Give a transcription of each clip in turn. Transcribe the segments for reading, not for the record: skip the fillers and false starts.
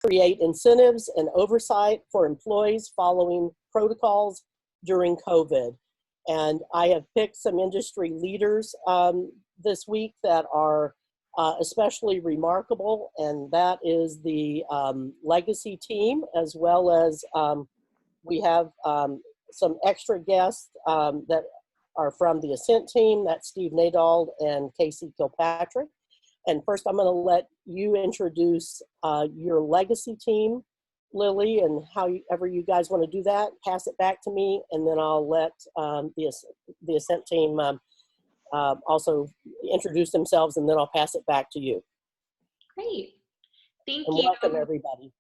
create incentives and oversight for employees following protocols during COVID. And I have picked some industry leaders this week that are especially remarkable, and that is the legacy team, as well as we have some extra guests that are from the Ascent team. That's Steve Nadald and Casey Kilpatrick. And first, I'm going to let you introduce your legacy team, Lily, and however you guys want to do that. Pass it back to me, and then I'll let the Ascent team also introduce themselves, and then I'll pass it back to you. Great. Thank and you. Welcome, everybody.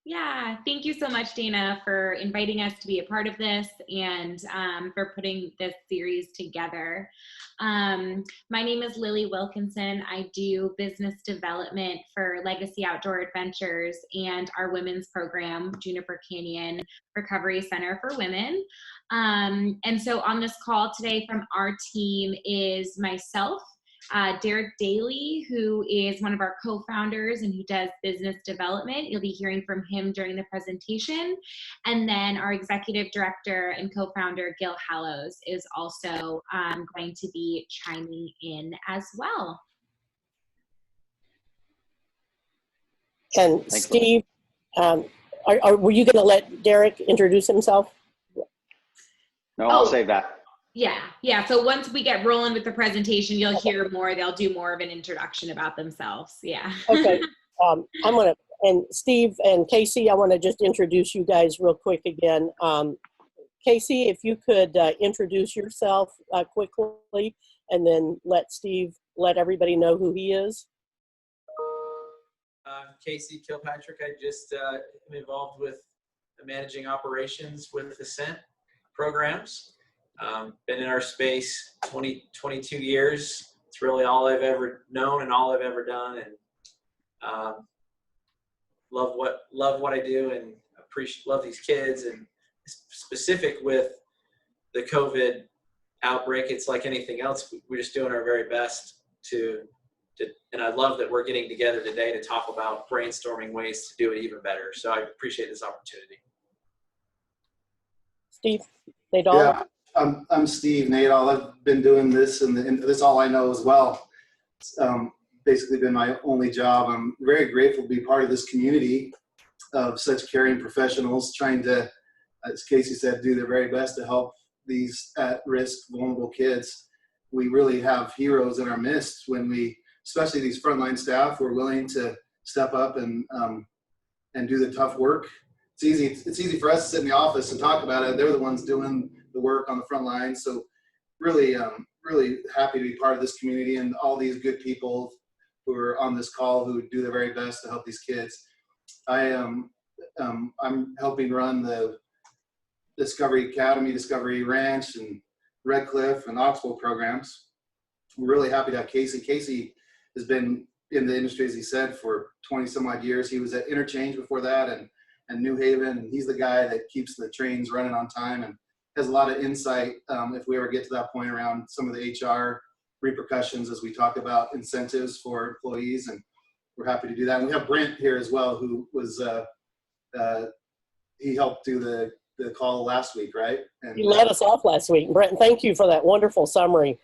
Yeah, thank you so much, Dana, for inviting us to be a part of this and for putting this series together. My name is Lily Wilkinson. I do business development for Legacy Outdoor Adventures and our women's program, Juniper Canyon Recovery Center for Women. And so on this call today from our team is myself, Derek Daly, who is one of our co-founders and who does business development. You'll be hearing from him during the presentation. And then our executive director and co-founder, Gil Hallows, is also going to be chiming in as well. And thanks, Steve, were you going to let Derek introduce himself? No, I'll save that. Yeah. So once we get rolling with the presentation, you'll hear more. They'll do more of an introduction about themselves. Yeah. Okay. And Steve and Casey, I want to just introduce you guys real quick again. Casey, if you could introduce yourself quickly, and then let everybody know who he is. Casey Kilpatrick. I just am involved with managing operations with Ascent programs. Been in our space 22 years. It's really all I've ever known and all I've ever done, and love what I do, and love these kids. And specific with the COVID outbreak, it's like anything else. We're just doing our very best and I love that we're getting together today to talk about brainstorming ways to do it even better. So I appreciate this opportunity. Steve Nadal. Yeah. I'm Steve Nadal. I've been doing this, and this is all I know as well. It's basically been my only job. I'm very grateful to be part of this community of such caring professionals trying to, as Casey said, do their very best to help these at-risk, vulnerable kids. We really have heroes in our midst when especially these frontline staff, who are willing to step up and do the tough work. It's easy for us to sit in the office and talk about it. They're the ones doing the work on the front line. So really, really happy to be part of this community and all these good people who are on this call who do their very best to help these kids. I'm helping run the Discovery Academy, Discovery Ranch, and Red Cliff and Oxbow programs. We're really happy to have Casey. Casey has been in the industry, as he said, for 20 some odd years. He was at Interchange before that and New Haven, and he's the guy that keeps the trains running on time and has a lot of insight if we ever get to that point around some of the HR repercussions as we talk about incentives for employees, and we're happy to do that. And we have Brent here as well, who was he helped do the call last week, right? And he led us off last week. Brent, thank you for that wonderful summary.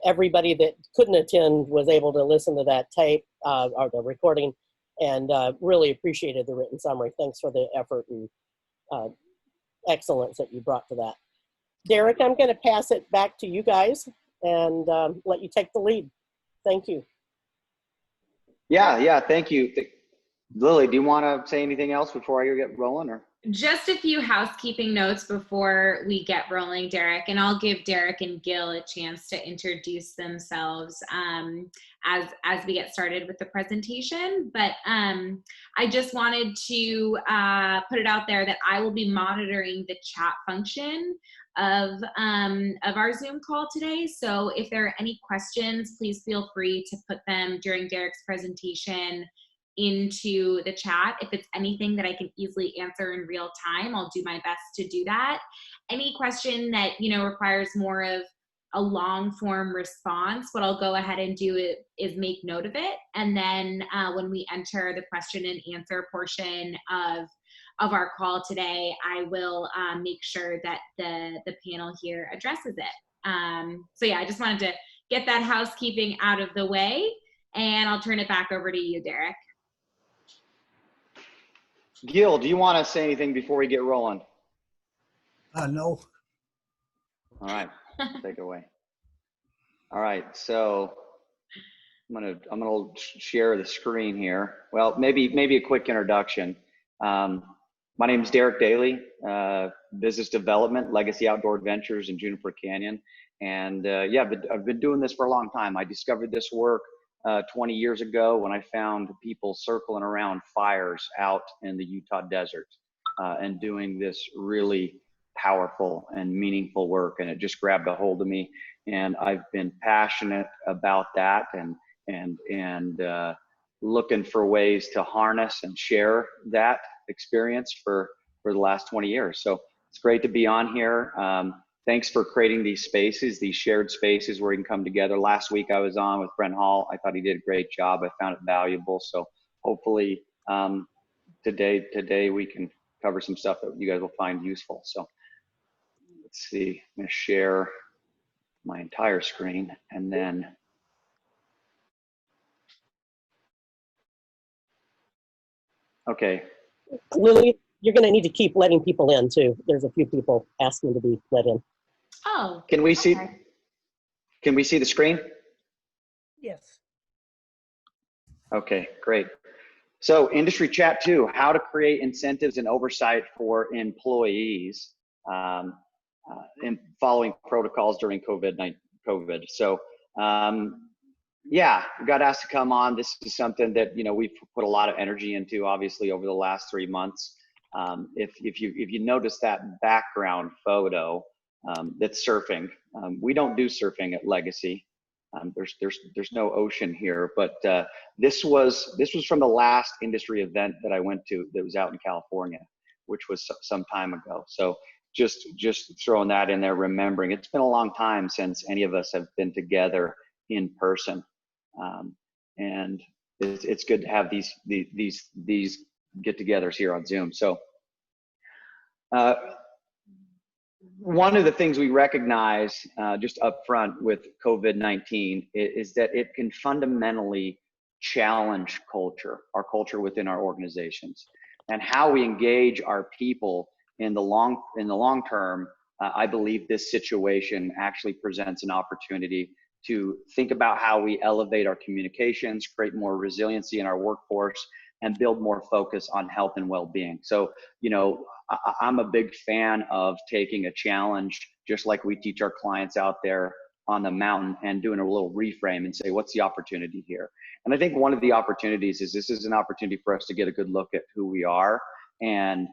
Everybody that couldn't attend was able to listen to that tape or the recording, and really appreciated the written summary. Thanks for the effort and excellence that you brought to that. Derek, I'm going to pass it back to you guys and let you take the lead. Thank you. Yeah, thank you. Lily, do you want to say anything else before I get rolling? Or just a few housekeeping notes before we get rolling, Derek, and I'll give Derek and Gil a chance to introduce themselves as we get started with the presentation. But I just wanted to put it out there that I will be monitoring the chat function of our Zoom call today. So if there are any questions, please feel free to put them during Derek's presentation into the chat. If it's anything that I can easily answer in real time, I'll do my best to do that. Any question that requires more of a long form response, what I'll go ahead and do is make note of it. And then when we enter the question and answer portion of our call today, I will make sure that the panel here addresses it. So yeah, I just wanted to get that housekeeping out of the way, and I'll turn it back over to you, Derek. Gil, do you want to say anything before we get rolling? No. All right, take it away. All right, so I'm gonna share the screen here. Well, maybe a quick introduction. My name is Derek Daly, business development, Legacy Outdoor Adventures in Juniper Canyon, and yeah, I've been doing this for a long time. I discovered this work 20 years ago when I found people circling around fires out in the Utah desert and doing this really powerful and meaningful work, and it just grabbed a hold of me. And I've been passionate about that and looking for ways to harness and share that experience for the last 20 years. So it's great to be on here. Thanks for creating these spaces, these shared spaces where we can come together. Last week I was on with Brent Hall. I thought he did a great job. I found it valuable. So hopefully today we can cover some stuff that you guys will find useful. So let's see, I'm gonna share my entire screen and then okay. Lily, you're going to need to keep letting people in too. There's a few people asking to be let in. Oh, Can we see? okay. Can we see the screen? Yes. Okay, great. So industry chat 2, how to create incentives and oversight for employees in following protocols during COVID. So yeah, we got asked to come on. This is something that, you know, we've put a lot of energy into, obviously, over the last 3 months. If you notice that background photo, that's surfing. We don't do surfing at Legacy. There's no ocean here, but this was from the last industry event that I went to that was out in California, which was some time ago. So just throwing that in there, remembering it's been a long time since any of us have been together in person, and it's good to have these get-togethers here on Zoom. So one of the things we recognize just up front with COVID-19 is that it can fundamentally challenge our culture within our organizations, and how we engage our people in the long term. I believe this situation actually presents an opportunity to think about how we elevate our communications, create more resiliency in our workforce, and build more focus on health and well-being. So, you know, I'm a big fan of taking a challenge, just like we teach our clients out there on the mountain, and doing a little reframe and say, what's the opportunity here? And I think one of the opportunities is this is an opportunity for us to get a good look at who we are and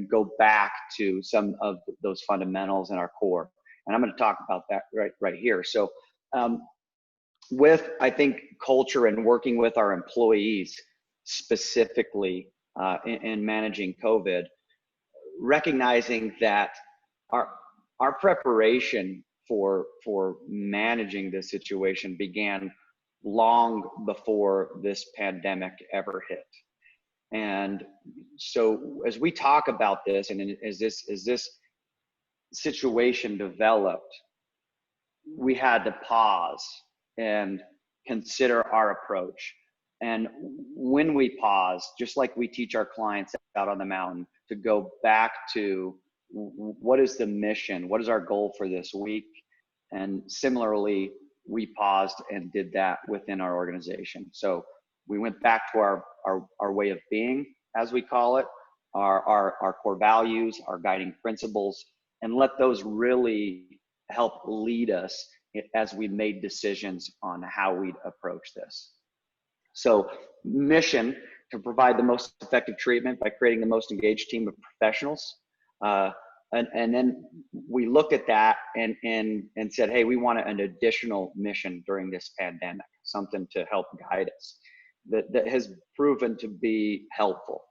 go back to some of those fundamentals in our core. And I'm going to talk about that right here. So with, I think, culture and working with our employees specifically in managing COVID, recognizing that our preparation for managing this situation began long before this pandemic ever hit. And so as we talk about this, and as this situation developed, we had to pause and consider our approach. And when we pause, just like we teach our clients out on the mountain, to go back to what is the mission, what is our goal for this week? And similarly, we paused and did that within our organization. So we went back to our way of being, as we call it, our core values, our guiding principles, and let those really help lead us as we made decisions on how we'd approach this. So mission, to provide the most effective treatment by creating the most engaged team of professionals. And then we looked at that and said, hey, we want an additional mission during this pandemic, something to help guide us that has proven to be helpful.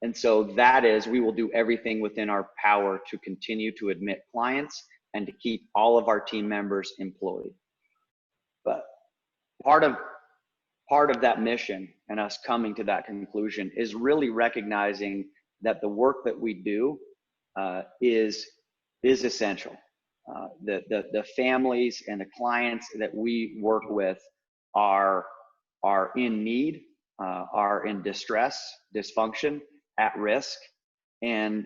And so that is, we will do everything within our power to continue to admit clients and to keep all of our team members employed. But part of that mission and us coming to that conclusion is really recognizing that the work that we do is essential. The families and the clients that we work with are in need, are in distress, dysfunction, at risk, and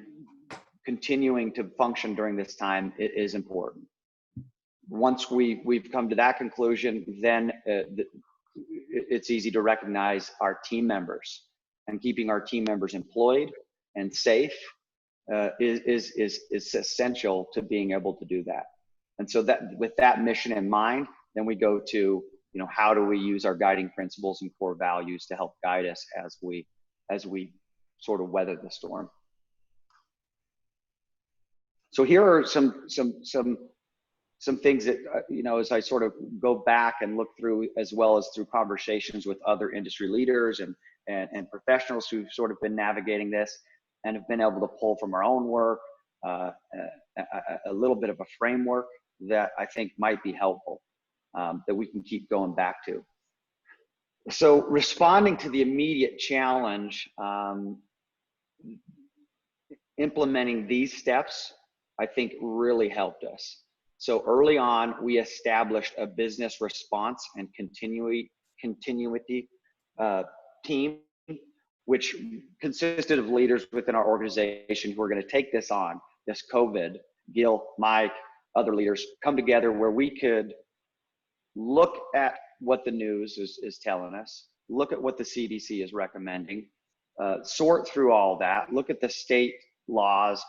continuing to function during this time is important. Once we've come to that conclusion, then it's easy to recognize our team members, and keeping our team members employed and safe is essential to being able to do that. And so that with that mission in mind, then we go to, how do we use our guiding principles and core values to help guide us as we sort of weather the storm. So here are some things that, as I sort of go back and look through, as well as through conversations with other industry leaders and professionals who've sort of been navigating this and have been able to pull from our own work, a little bit of a framework that I think might be helpful, that we can keep going back to. So responding to the immediate challenge, implementing these steps, I think really helped us. So early on, we established a business response and continuity team, which consisted of leaders within our organization who are going to take this on, this COVID. Gil, Mike, other leaders come together where we could look at what the news is telling us, look at what the CDC is recommending, sort through all that, look at the state laws,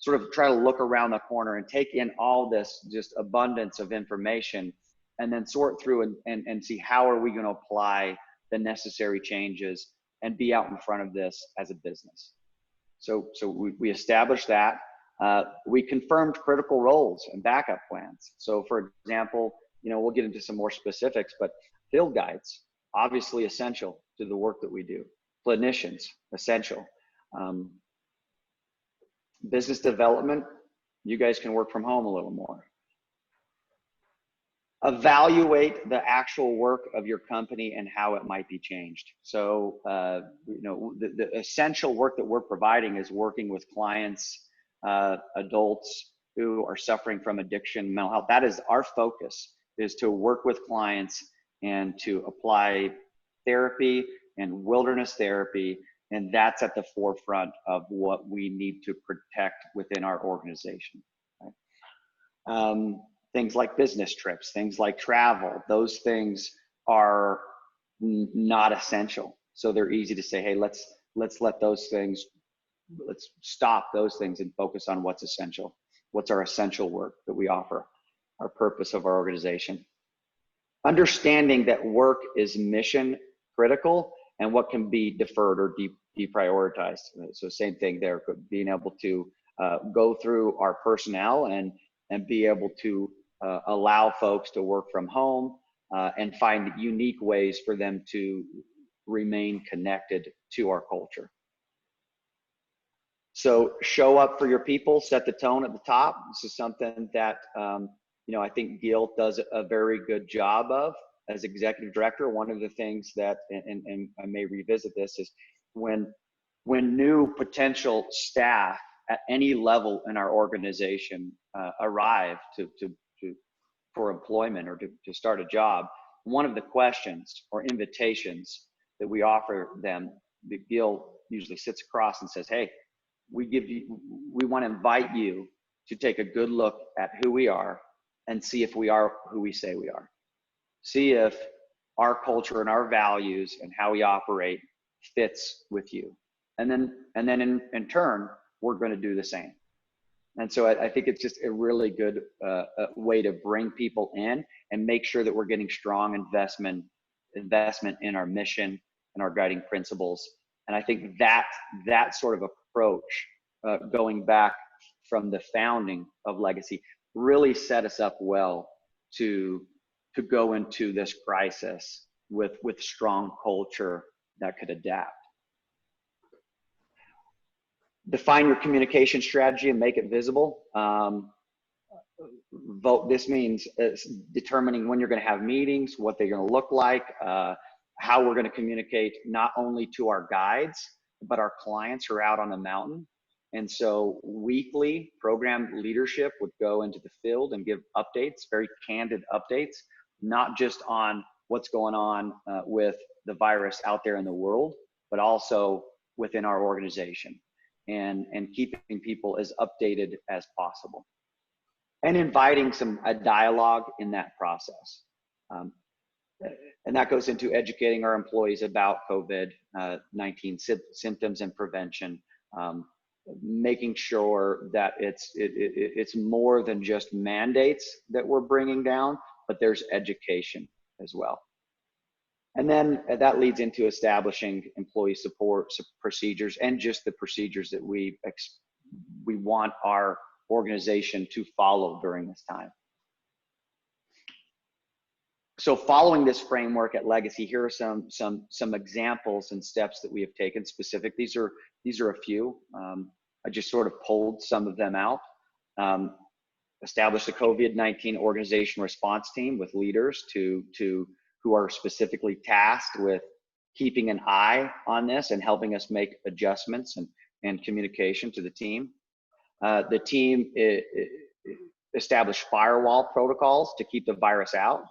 sort of try to look around the corner and take in all this just abundance of information, and then sort through and see how are we going to apply the necessary changes and be out in front of this as a business. So we established that. We confirmed critical roles and backup plans. So for example, we'll get into some more specifics, but field guides, obviously essential to the work that we do. Clinicians, essential. Business development, you guys can work from home a little more. Evaluate the actual work of your company and how it might be changed. So, the essential work that we're providing is working with clients, adults who are suffering from addiction, mental health. That is our focus, is to work with clients and to apply therapy and wilderness therapy. And that's at the forefront of what we need to protect within our organization. Right? Things like business trips, things like travel, those things are not essential. So they're easy to say, hey, let's let those things, let's stop those things and focus on what's essential. What's our essential work that we offer, our purpose of our organization. Understanding that work is mission critical and what can be deferred or deprioritized. So same thing there, being able to go through our personnel and be able to allow folks to work from home and find unique ways for them to remain connected to our culture. So show up for your people, set the tone at the top. This is something that I think Gil does a very good job of as executive director. One of the things that, and I may revisit this, is when new potential staff at any level in our organization arrive for employment or to start a job, one of the questions or invitations that we offer them, Gil usually sits across and says, hey, we want to invite you to take a good look at who we are and see if we are who we say we are. See if our culture and our values and how we operate fits with you. And then in turn, we're going to do the same. And so I think it's just a really good way to bring people in and make sure that we're getting strong investment in our mission and our guiding principles. And I think that sort of approach, going back from the founding of Legacy, really set us up well to go into this crisis with strong culture that could adapt. Define your communication strategy and make it visible. This means determining when you're going to have meetings, what they're going to look like, how we're going to communicate not only to our guides, but our clients who are out on the mountain. And so weekly program leadership would go into the field and give updates, very candid updates, not just on what's going on with the virus out there in the world, but also within our organization, and keeping people as updated as possible, and inviting a dialogue in that process. And that goes into educating our employees about COVID-19 symptoms and prevention, making sure that it's more than just mandates that we're bringing down, but there's education as well. And then that leads into establishing employee support procedures, and just the procedures that we want our organization to follow during this time. So following this framework at Legacy, here are some examples and steps that we have taken specific. These are a few. I just sort of pulled some of them out. Established a COVID-19 organization response team with leaders who are specifically tasked with keeping an eye on this and helping us make adjustments and communication to the team. The team established firewall protocols to keep the virus out.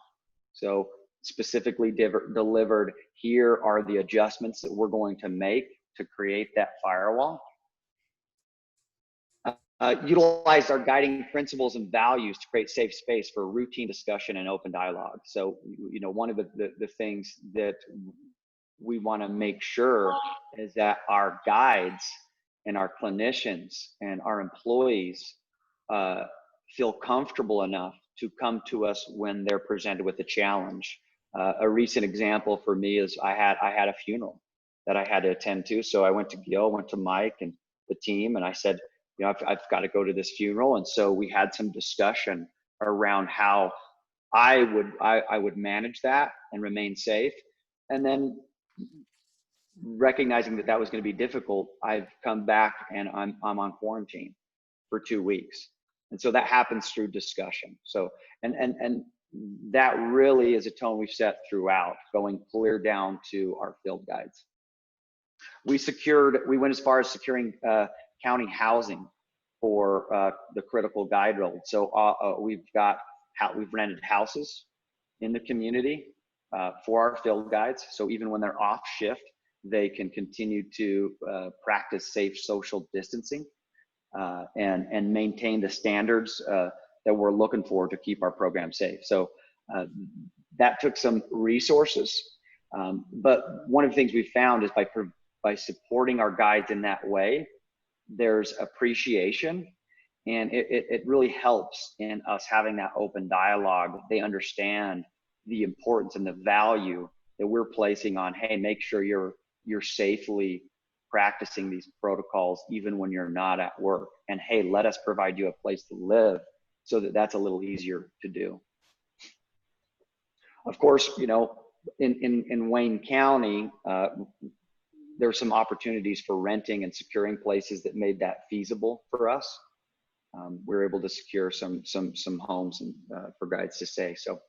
So specifically delivered, here are the adjustments that we're going to make to create that firewall. Utilized our guiding principles and values to create safe space for routine discussion and open dialogue. So, you know, one of the things that we want to make sure is that our guides and our clinicians and our employees feel comfortable enough to come to us when they're presented with a challenge. A recent example for me is I had a funeral that I had to attend to. So I went to Gil, went to Mike and the team, and I said, you know, I've got to go to this funeral. And so we had some discussion around how I would manage that and remain safe. And then recognizing that was going to be difficult, I've come back and I'm on quarantine for 2 weeks. And so that happens through discussion. So, and that really is a tone we've set throughout, going clear down to our field guides. We went as far as securing county housing for the critical guide role. So we've rented houses in the community for our field guides. So even when they're off shift, they can continue to practice safe social distancing and maintain the standards that we're looking for to keep our program safe. So that took some resources, but one of the things we found is by supporting our guides in that way, there's appreciation, and it really helps in us having that open dialogue. They understand the importance and the value that we're placing on, hey, make sure you're safely practicing these protocols even when you're not at work, and hey, let us provide you a place to live, so that's a little easier to do. Of course, you know, in Wayne County, there were some opportunities for renting and securing places that made that feasible for us. We were able to secure some homes and for guides to stay. So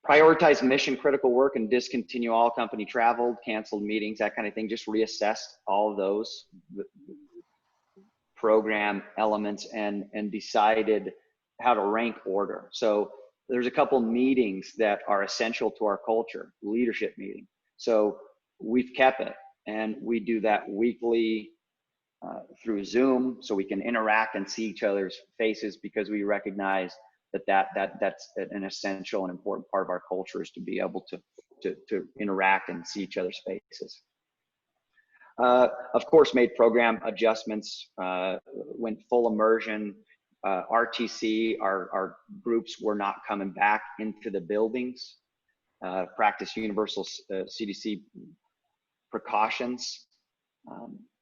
prioritize mission critical work and discontinue all company travel, canceled meetings, that kind of thing. Just reassessed all of those program elements and decided how to rank order. So there's a couple meetings that are essential to our culture, leadership meeting. So we've kept it, and we do that weekly through Zoom, so we can interact and see each other's faces, because we recognize that's an essential and important part of our culture, is to be able to interact and see each other's faces. Of course, made program adjustments, went full immersion. RTC, our groups were not coming back into the buildings. Practice universal CDC precautions.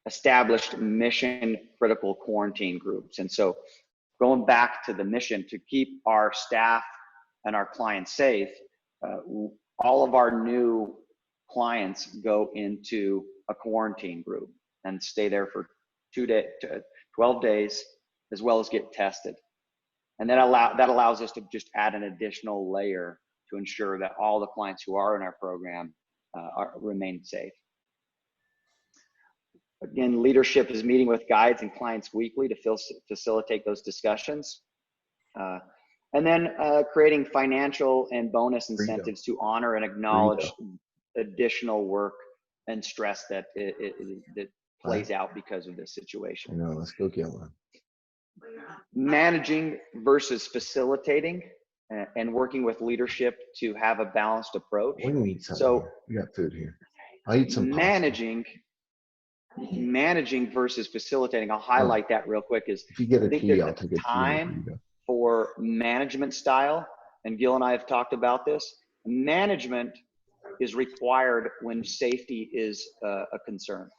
Established mission critical quarantine groups. And so going back to the mission to keep our staff and our clients safe, all of our new clients go into a quarantine group and stay there for 12 days as well as get tested. And that allows us to just add an additional layer to ensure that all the clients who are in our program remain safe. Again, leadership is meeting with guides and clients weekly to facilitate those discussions. And then creating financial and bonus incentives to honor and acknowledge additional work and stress that that plays out because of this situation. No, let's go get one. Managing versus facilitating, and working with leadership to have a balanced approach. We can eat something. So we got food here. I'll eat some pasta. Managing versus facilitating. I'll highlight that real quick. Is if you get a I think tea, there's I'll take a time tea. For management style, and Gil and I have talked about this. Management is required when safety is a concern.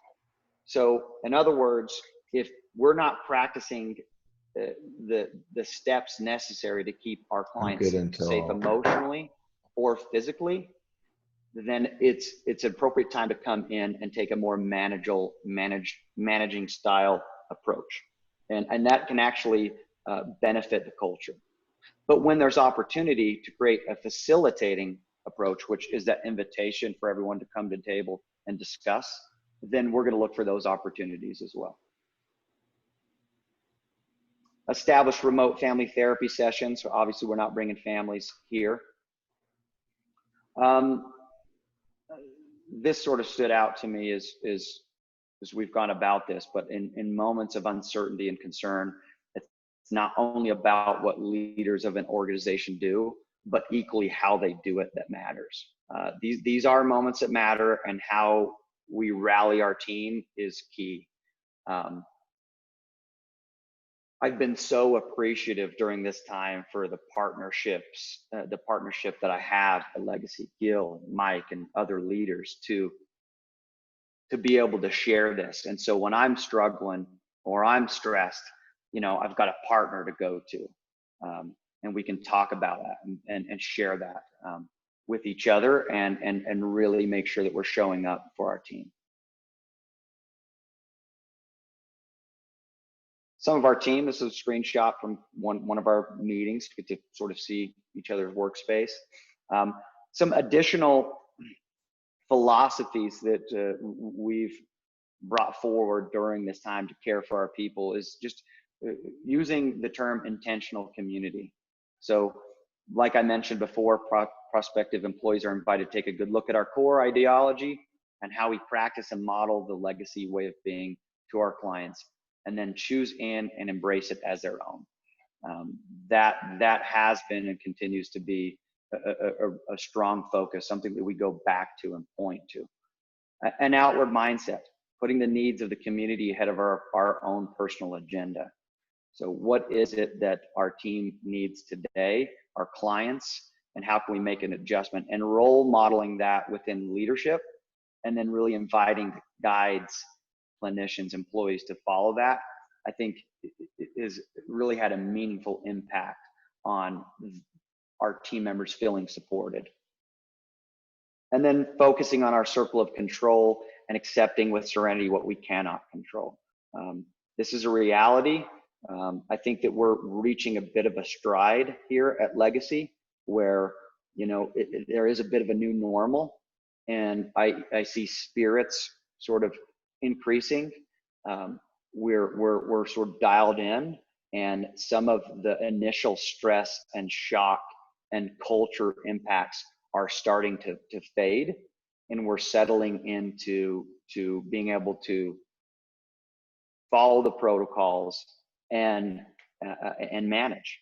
So in other words, if we're not practicing the steps necessary to keep our clients safe emotionally or physically, then it's an appropriate time to come in and take a more managing style approach, and that can actually benefit the culture. But when there's opportunity to create a facilitating approach, which is that invitation for everyone to come to the table and discuss, then we're going to look for those opportunities as well. Establish remote family therapy sessions. So obviously we're not bringing families here. This sort of stood out to me as we've gone about this, but in moments of uncertainty and concern, it's not only about what leaders of an organization do, but equally how they do it that matters. These are moments that matter, and how we rally our team is key. I've been so appreciative during this time for the partnerships, the partnership that I have at Legacy, Gil, Mike, and other leaders to be able to share this. And so when I'm struggling or I'm stressed, I've got a partner to go to, and we can talk about that and share that with each other, and really make sure that we're showing up for our team. Some of our team, this is a screenshot from one of our meetings. You get to sort of see each other's workspace. Some additional philosophies that we've brought forward during this time to care for our people is just using the term intentional community. So like I mentioned before, prospective employees are invited to take a good look at our core ideology and how we practice and model the Legacy way of being to our clients, and then choose in and embrace it as their own. That has been and continues to be a strong focus, something that we go back to and point to. An outward mindset, putting the needs of the community ahead of our own personal agenda. So what is it that our team needs today, our clients, and how can we make an adjustment, and role modeling that within leadership, and then really inviting guides, clinicians, employees to follow that, I think is really had a meaningful impact on our team members feeling supported. And then focusing on our circle of control and accepting with serenity what we cannot control. This is a reality. I think that we're reaching a bit of a stride here at Legacy, where there is a bit of a new normal, and I see spirits sort of increasing. We're sort of dialed in, and some of the initial stress and shock and culture impacts are starting to fade, and we're settling into being able to follow the protocols and manage.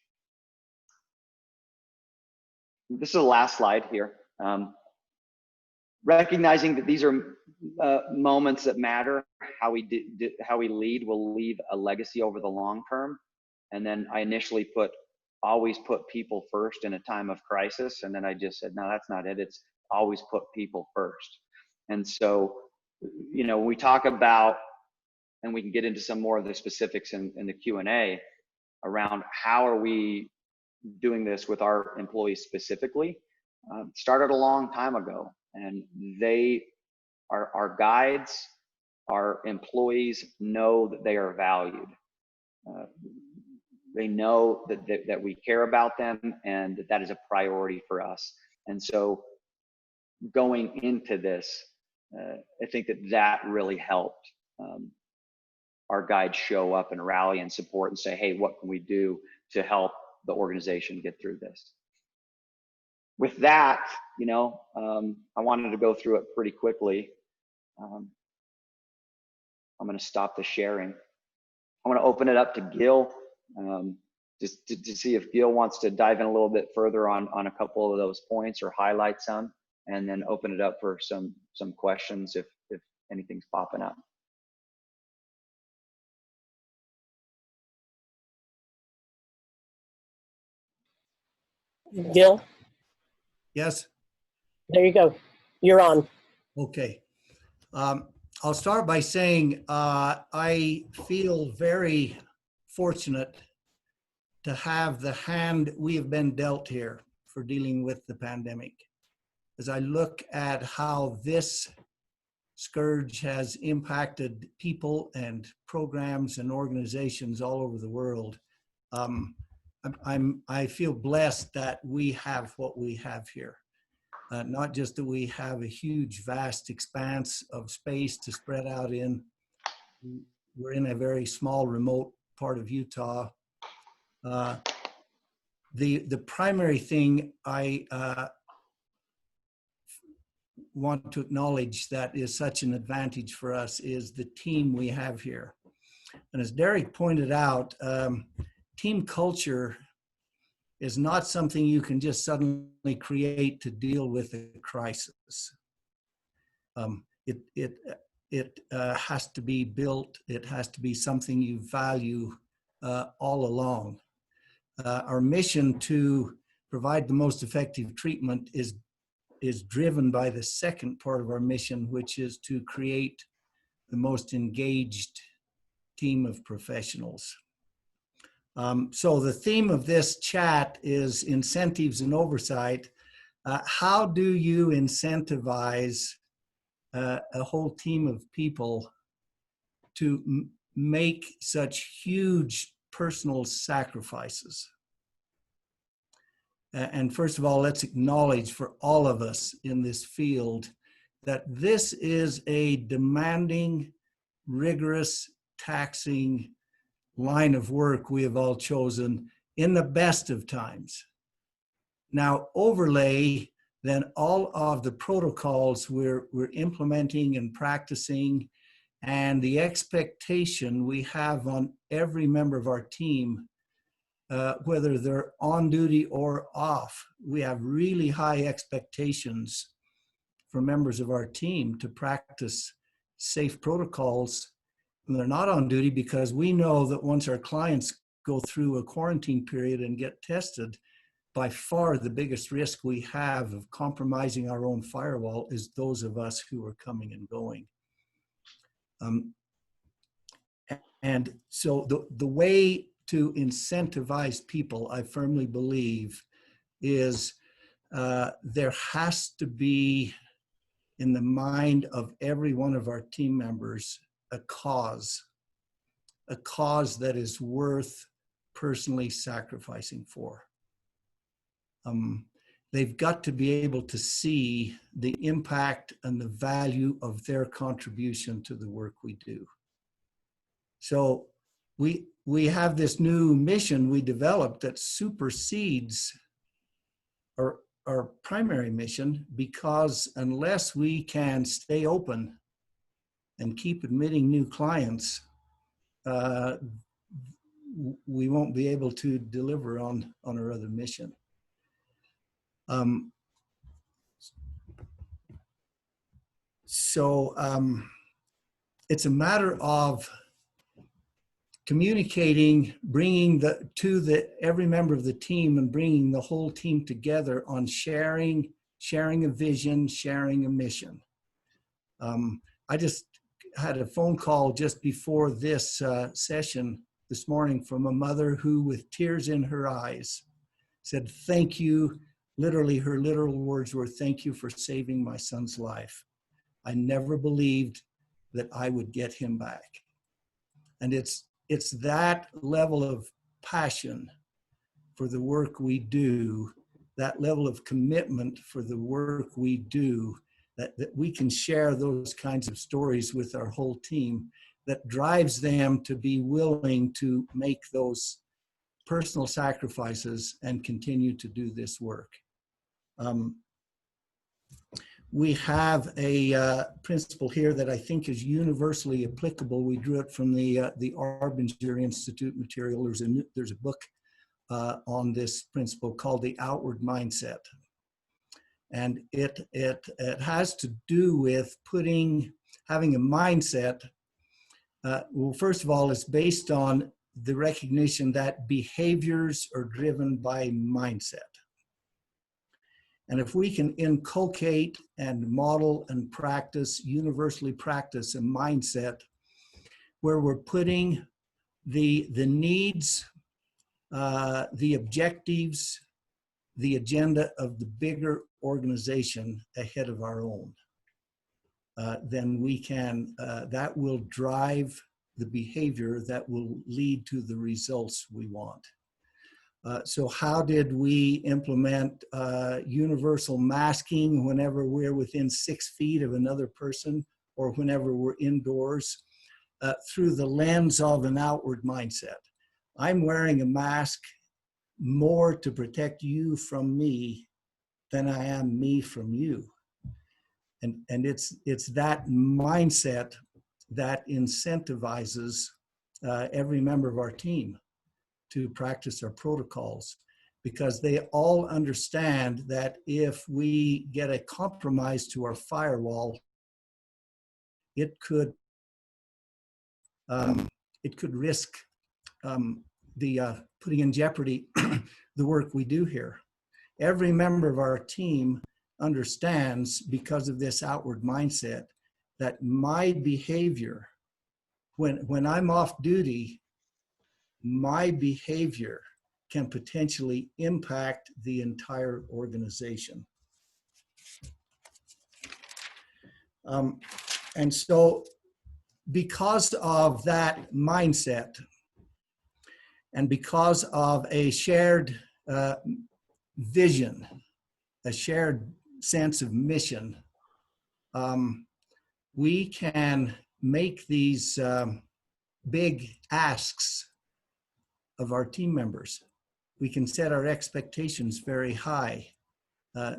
This is the last slide here. Recognizing that these are moments that matter. How we lead will leave a legacy over the long term. And then I initially always put people first in a time of crisis. And then I just said, no, that's not it. It's always put people first. And so, when we talk about, and we can get into some more of the specifics in the Q&A around how are we doing this with our employees specifically, started a long time ago. And they are our guides. Our employees know that they are valued. they know that we care about them and that is a priority for us. And so going into this, I think that really helped our guides show up and rally and support and say, hey, what can we do to help the organization get through this? With that, I wanted to go through it pretty quickly. I'm going to stop the sharing. I want to open it up to Gil, just to see if Gil wants to dive in a little bit further on a couple of those points or highlight some, and then open it up for some questions if anything's popping up. Gil, Yes. there you go. You're on. Okay. I'll start by saying I feel very fortunate to have the hand we have been dealt here for dealing with the pandemic. As I look at how this scourge has impacted people and programs and organizations all over the world, I feel blessed that we have what we have here. Not just that we have a huge, vast expanse of space to spread out in. We're in a very small, remote part of Utah. The primary thing I want to acknowledge that is such an advantage for us is the team we have here. And as Derek pointed out, team culture is not something you can just suddenly create to deal with a crisis. It has to be built. It has to be something you value all along. Our mission to provide the most effective treatment is driven by the second part of our mission, which is to create the most engaged team of professionals. So the theme of this chat is incentives and oversight. How do you incentivize a whole team of people to make such huge personal sacrifices? And first of all, let's acknowledge for all of us in this field that this is a demanding, rigorous, taxing line of work we have all chosen in the best of times. Now, overlay then all of the protocols we're implementing and practicing, and the expectation we have on every member of our team, whether they're on duty or off. We have really high expectations for members of our team to practice safe protocols when they're not on duty, because we know that once our clients go through a quarantine period and get tested, by far the biggest risk we have of compromising our own firewall is those of us who are coming and going. And so the way to incentivize people, I firmly believe, is there has to be in the mind of every one of our team members a cause that is worth personally sacrificing for. They've got to be able to see the impact and the value of their contribution to the work we do. So we have this new mission we developed that supersedes our primary mission, because unless we can stay open and keep admitting new clients, we won't be able to deliver on our other mission. It's a matter of communicating, bringing every member of the team and bringing the whole team together on sharing a vision, sharing a mission. I just had a phone call just before this session this morning from a mother who, with tears in her eyes, said, "Thank you." Literally, her literal words were, "Thank you for saving my son's life. I never believed that I would get him back." And it's that level of passion for the work we do, that level of commitment for the work we do, that we can share those kinds of stories with our whole team, that drives them to be willing to make those personal sacrifices and continue to do this work. We have a principle here that I think is universally applicable. We drew it from the Arbinger Institute material. There's a book on this principle called the outward mindset. And it has to do with having a mindset. Well, first of all, it's based on the recognition that behaviors are driven by mindset. And if we can inculcate and model and practice, universally practice a mindset where we're putting the needs, the objectives, the agenda of the bigger organization ahead of our own, then we can, that will drive the behavior that will lead to the results we want. So how did we implement universal masking whenever we're within 6 feet of another person or whenever we're indoors? Through the lens of an outward mindset. I'm wearing a mask more to protect you from me than I am me from you. And it's that mindset that incentivizes every member of our team to practice our protocols, because they all understand that if we get a compromise to our firewall, it could risk putting in jeopardy the work we do here. Every member of our team understands, because of this outward mindset, that my behavior, when I'm off duty, my behavior can potentially impact the entire organization. And so because of that mindset and because of a shared vision, a shared sense of mission, we can make these big asks of our team members. We can set our expectations very high,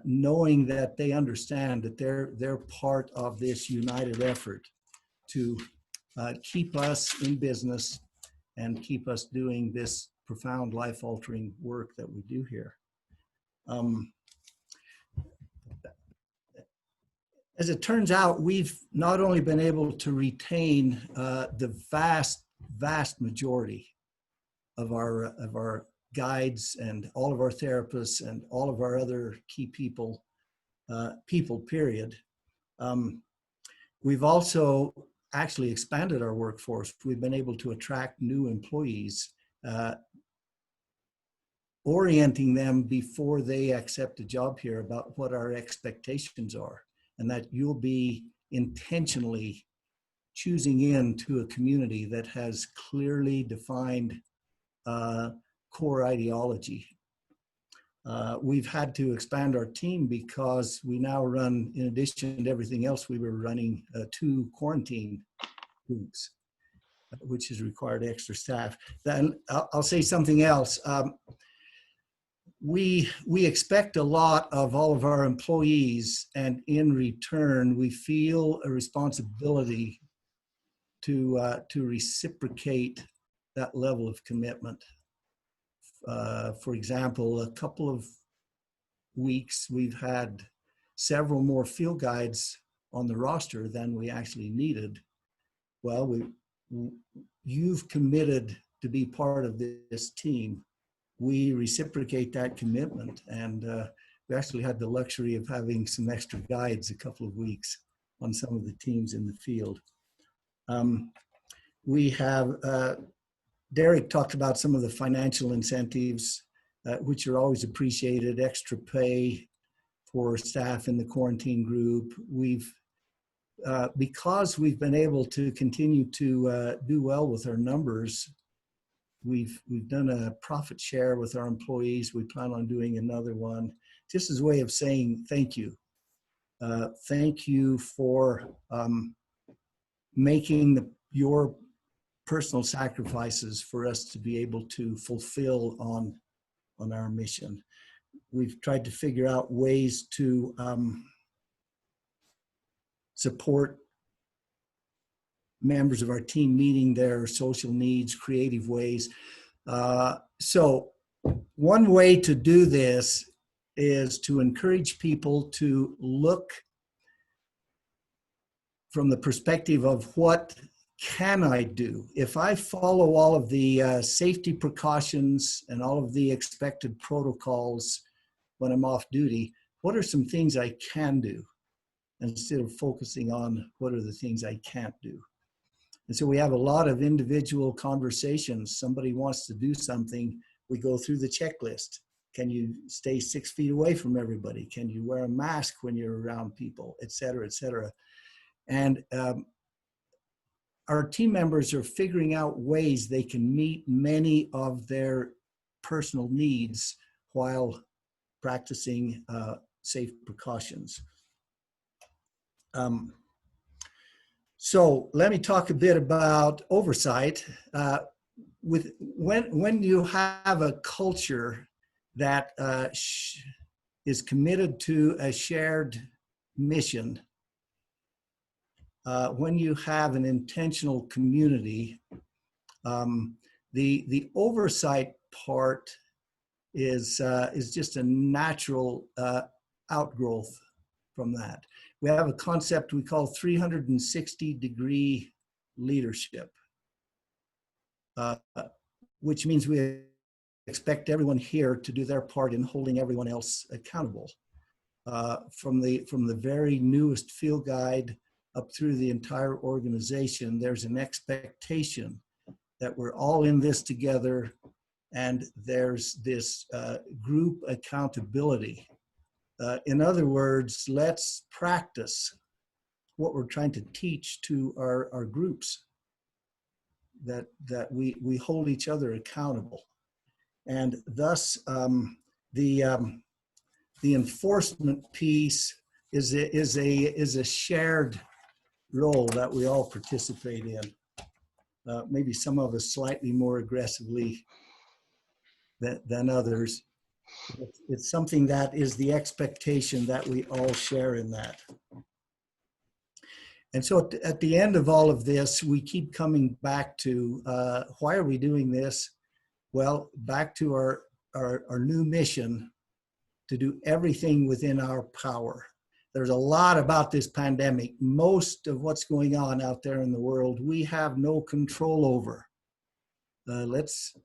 knowing that they understand that they're part of this united effort to keep us in business and keep us doing this profound life-altering work that we do here. As it turns out, we've not only been able to retain the vast majority of our guides and all of our therapists and all of our other key people, period. We've also actually expanded our workforce. We've been able to attract new employees, orienting them before they accept a job here about what our expectations are, and that you'll be intentionally choosing into a community that has clearly defined core ideology. We've had to expand our team because we now run, in addition to everything else, we were running 2 quarantine groups, which has required extra staff. Then I'll say something else. We expect a lot of all of our employees, and in return, we feel a responsibility to reciprocate that level of commitment. For example, a couple of weeks, we've had several more field guides on the roster than we actually needed. Well, you've committed to be part of this team. We reciprocate that commitment, and we actually had the luxury of having some extra guides a couple of weeks on some of the teams in the field. We have Derek talked about some of the financial incentives, which are always appreciated, extra pay for staff in the quarantine group. Because we've been able to continue to do well with our numbers, we've done a profit share with our employees. We plan on doing another one, just as a way of saying thank you. Thank you for making your personal sacrifices for us to be able to fulfill on our mission. We've tried to figure out ways to support members of our team meeting their social needs, creative ways. So one way to do this is to encourage people to look from the perspective of what can I do? If I follow all of the safety precautions and all of the expected protocols when I'm off duty, what are some things I can do? Instead of focusing on what are the things I can't do. And so we have a lot of individual conversations. Somebody wants to do something, we go through the checklist. Can you stay 6 feet away from everybody? Can you wear a mask when you're around people, et cetera, et cetera. And our team members are figuring out ways they can meet many of their personal needs while practicing safe precautions. So let me talk a bit about oversight. When you have a culture that is committed to a shared mission, when you have an intentional community, the oversight part is just a natural outgrowth from that. We have a concept we call 360-degree leadership, which means we expect everyone here to do their part in holding everyone else accountable. From the very newest field guide up through the entire organization, there's an expectation that we're all in this together, and there's this group accountability. In other words, let's practice what we're trying to teach to our groups, that we hold each other accountable. And thus, the enforcement piece is a shared role that we all participate in. Maybe some of us slightly more aggressively than others. It's something that is the expectation that we all share in that. And so at the end of all of this, we keep coming back to why are we doing this? Well, back to our new mission to do everything within our power. There's a lot about this pandemic. Most of what's going on out there in the world, we have no control over. Let's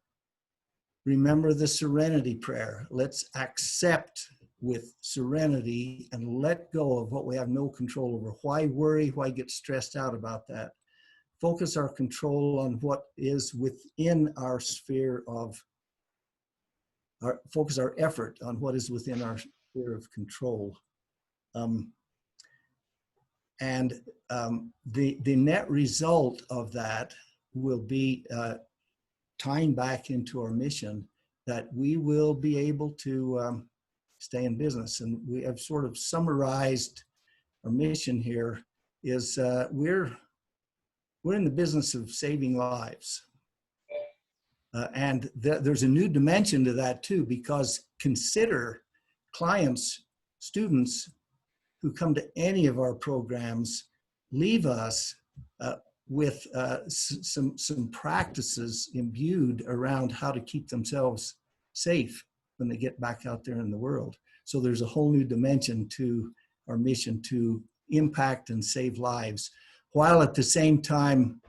remember the serenity prayer. Let's accept with serenity and let go of what we have no control over. Why worry? Why get stressed out about that? Focus our control on what is within our sphere of, focus our effort on what is within our sphere of control. The net result of that will be tying back into our mission, that we will be able to stay in business. And we have sort of summarized our mission here is we're in the business of saving lives. And there's a new dimension to that too, because consider clients, students who come to any of our programs leave us with some practices imbued around how to keep themselves safe when they get back out there in the world. So there's a whole new dimension to our mission to impact and save lives, while at the same time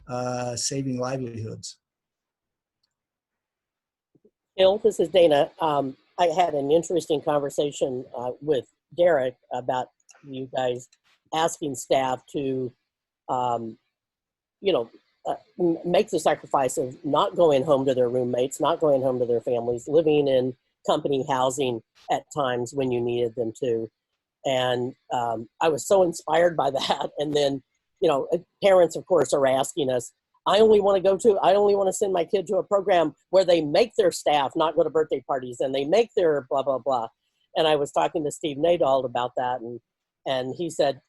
saving livelihoods. Bill, this is Dana. I had an interesting conversation with Derek about you guys asking staff to, make the sacrifice of not going home to their roommates, not going home to their families, living in company housing at times when you needed them to. And I was so inspired by that. And then, parents, of course, are asking us, I only want to send my kid to a program where they make their staff not go to birthday parties and they make their blah, blah, blah. And I was talking to Steve Nadal about that. And he said,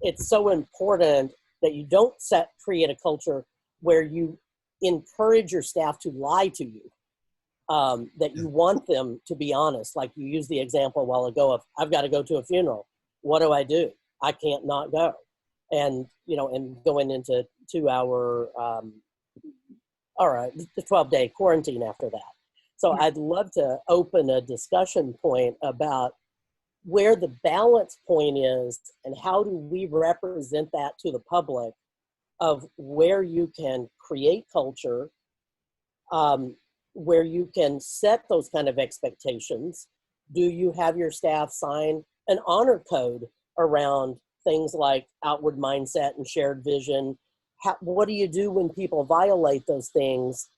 it's so important that you don't create a culture where you encourage your staff to lie to you, that you want them to be honest. Like you used the example a while ago of, I've got to go to a funeral. What do? I can't not go. And, and going into 2-hour, the 12-day quarantine after that. So I'd love to open a discussion point about where the balance point is and how do we represent that to the public of where you can create culture, where you can set those kind of expectations. Do you have your staff sign an honor code around things like outward mindset and shared vision? What do you do when people violate those things?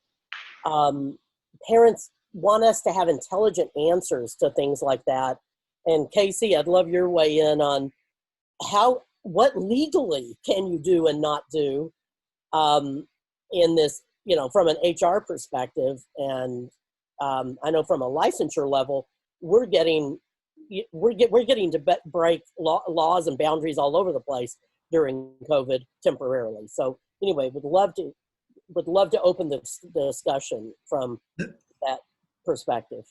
Parents want us to have intelligent answers to things like that. And Casey, I'd love your weigh in on what legally can you do and not do in this, from an HR perspective. And I know from a licensure level, we're getting to break laws and boundaries all over the place during COVID temporarily. So anyway, would love to open the discussion from that perspective.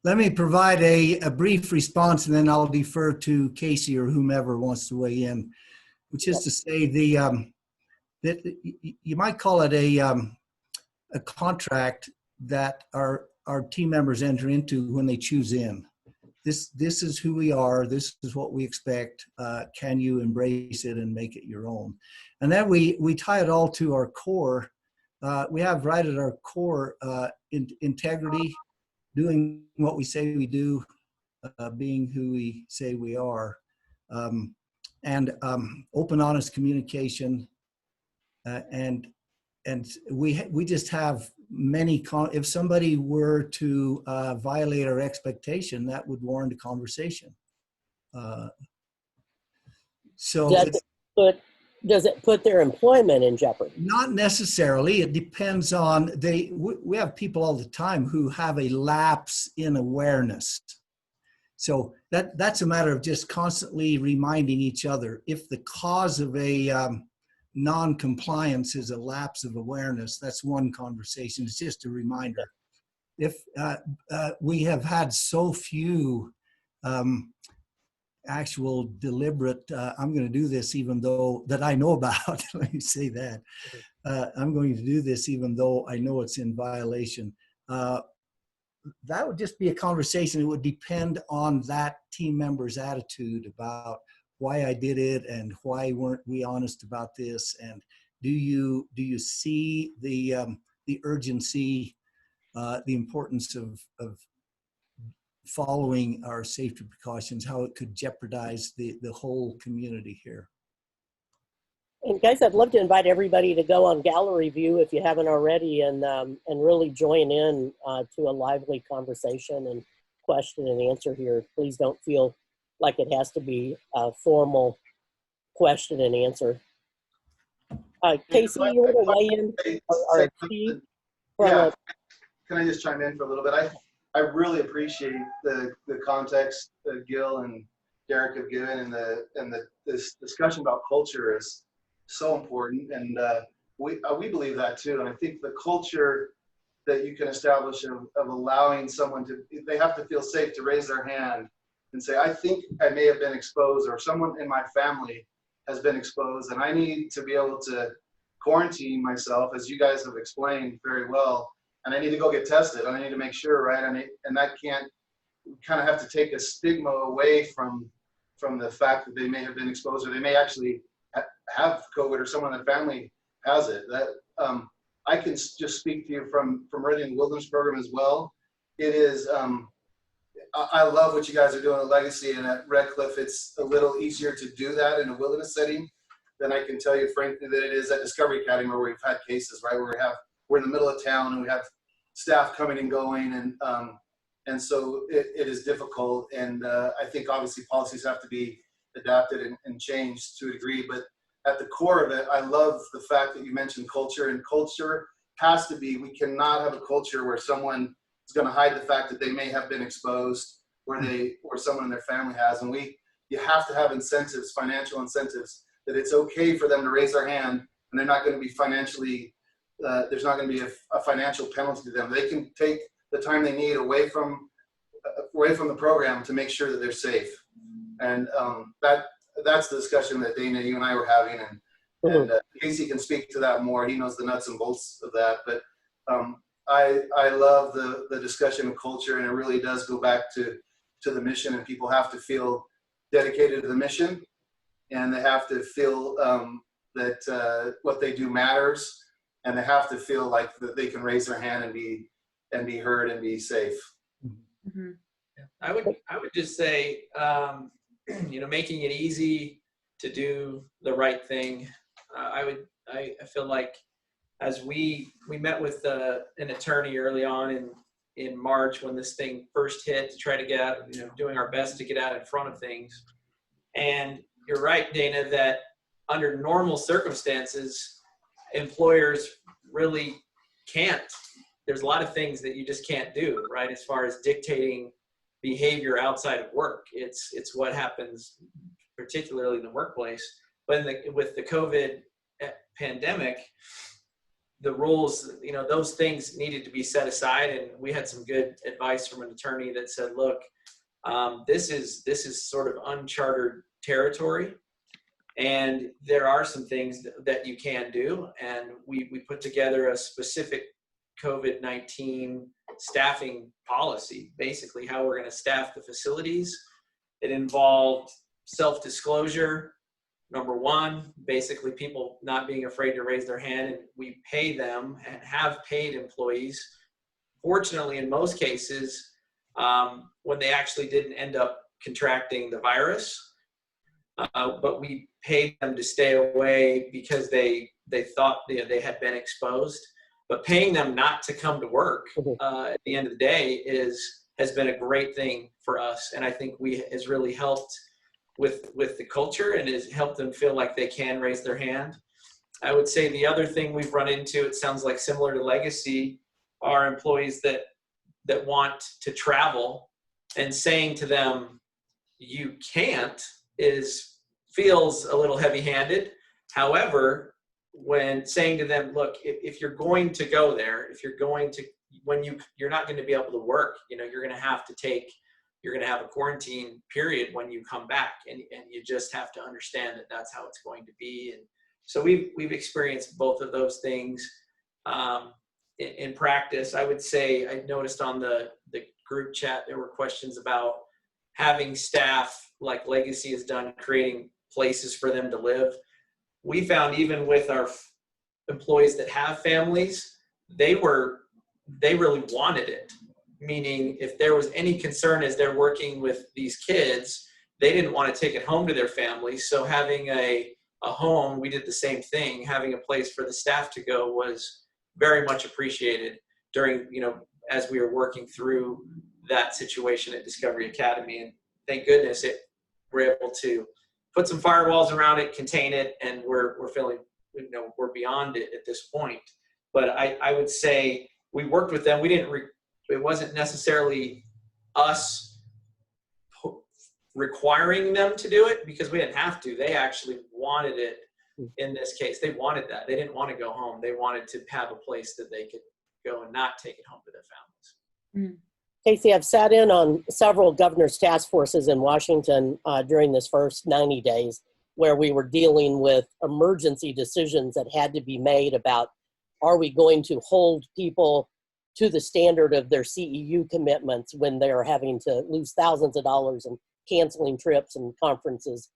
Let me provide a brief response, and then I'll defer to Casey or whomever wants to weigh in, which is to say that you might call it a contract that our team members enter into when they choose in. This is who we are. This is what we expect. Can you embrace it and make it your own? And then we tie it all to our core. We have right at our core integrity, doing what we say we do, being who we say we are, and open, honest communication. And we just have many. If somebody were to violate our expectation, that would warrant a conversation. Does it put their employment in jeopardy? Not necessarily. It depends on we have people all the time who have a lapse in awareness. So that's a matter of just constantly reminding each other. If the cause of a non-compliance is a lapse of awareness, that's one conversation. It's just a reminder. If we have had so few actual deliberate, I'm going to do this even though that I know about, let me say that. I'm going to do this even though I know it's in violation. That would just be a conversation. It would depend on that team member's attitude about why I did it and why weren't we honest about this, and do you see the urgency, the importance of following our safety precautions, how it could jeopardize the whole community here. And guys, I'd love to invite everybody to go on gallery view if you haven't already, and really join in to a lively conversation and question and answer here. Please don't feel like it has to be a formal question and answer. Casey, you want to weigh in? Or Steve? Yeah. Can I just chime in for a little bit? I really appreciate the context that Gil and Derek have given, and this discussion about culture is so important, and we believe that too. And I think the culture that you can establish of allowing someone to, they have to feel safe to raise their hand and say, I think I may have been exposed, or someone in my family has been exposed, and I need to be able to quarantine myself, as you guys have explained very well, and I need to go get tested, and I need to make sure, right? And that can't, kind of have to take a stigma away from the fact that they may have been exposed, or they may actually have COVID, or someone in the family has it. That I can just speak to you from running the wilderness program as well. It is, I love what you guys are doing at Legacy, and at Red Cliff, it's a little easier to do that in a wilderness setting than I can tell you, frankly, that it is at Discovery Academy, where we've had cases, right, where we're in the middle of town and we have staff coming and going, and so it is difficult. And I think obviously policies have to be adapted and changed to a degree, but at the core of it, I love the fact that you mentioned culture, and culture has to be, we cannot have a culture where someone is going to hide the fact that they may have been exposed, or someone in their family has. And you have to have incentives, financial incentives, that it's okay for them to raise their hand, and they're not going to be financially, there's not going to be a financial penalty to them. They can take the time they need away from the program to make sure that they're safe. And that's the discussion that Dana, you and I were having, and Casey can speak to that more. He knows the nuts and bolts of that. But I love the discussion of culture, and it really does go back to the mission, and people have to feel dedicated to the mission, and they have to feel that what they do matters, and they have to feel like that they can raise their hand and be heard and be safe. Mm-hmm. I would just say, making it easy to do the right thing. I feel like, as we met with an attorney early on in March when this thing first hit, to try to get out, doing our best to get out in front of things. And you're right, Dana, that under normal circumstances, employers really can't. There's a lot of things that you just can't do, right? As far as dictating behavior outside of work, it's what happens, particularly in the workplace. But with the COVID pandemic, the rules, those things needed to be set aside. And we had some good advice from an attorney that said, look, this is sort of uncharted territory, and there are some things that you can do. And we put together a specific COVID-19 staffing policy, basically how we're going to staff the facilities. It involved self-disclosure, number one, basically people not being afraid to raise their hand, and we pay them and have paid employees. Fortunately, in most cases, when they actually didn't end up contracting the virus, but we paid them to stay away because they thought they had been exposed. But paying them not to come to work at the end of the day has been a great thing for us, and I think has really helped with the culture, and has helped them feel like they can raise their hand. I would say the other thing we've run into, it sounds like similar to Legacy, are employees that want to travel, and saying to them, you can't, feels a little heavy-handed. However, when saying to them, look, if you're going to go there, you're not going to be able to work, you're going to have a quarantine period when you come back, and you just have to understand that that's how it's going to be. And so we've experienced both of those things in practice. I would say I noticed on the group chat there were questions about having staff, like Legacy has done, creating places for them to live. We found even with our employees that have families, they really wanted it. Meaning, if there was any concern as they're working with these kids, they didn't want to take it home to their families. So having a home, we did the same thing. Having a place for the staff to go was very much appreciated during, as we were working through that situation at Discovery Academy. And thank goodness we're able to put some firewalls around it, contain it, and we're feeling, we're beyond it at this point. But I would say we worked with them. We didn't. It wasn't necessarily us requiring them to do it, because we didn't have to. They actually wanted it in this case. They wanted that. They didn't want to go home. They wanted to have a place that they could go and not take it home to their families. Casey, I've sat in on several governor's task forces in Washington during this first 90 days, where we were dealing with emergency decisions that had to be made about, are we going to hold people to the standard of their CEU commitments when they're having to lose thousands of dollars and canceling trips and conferences?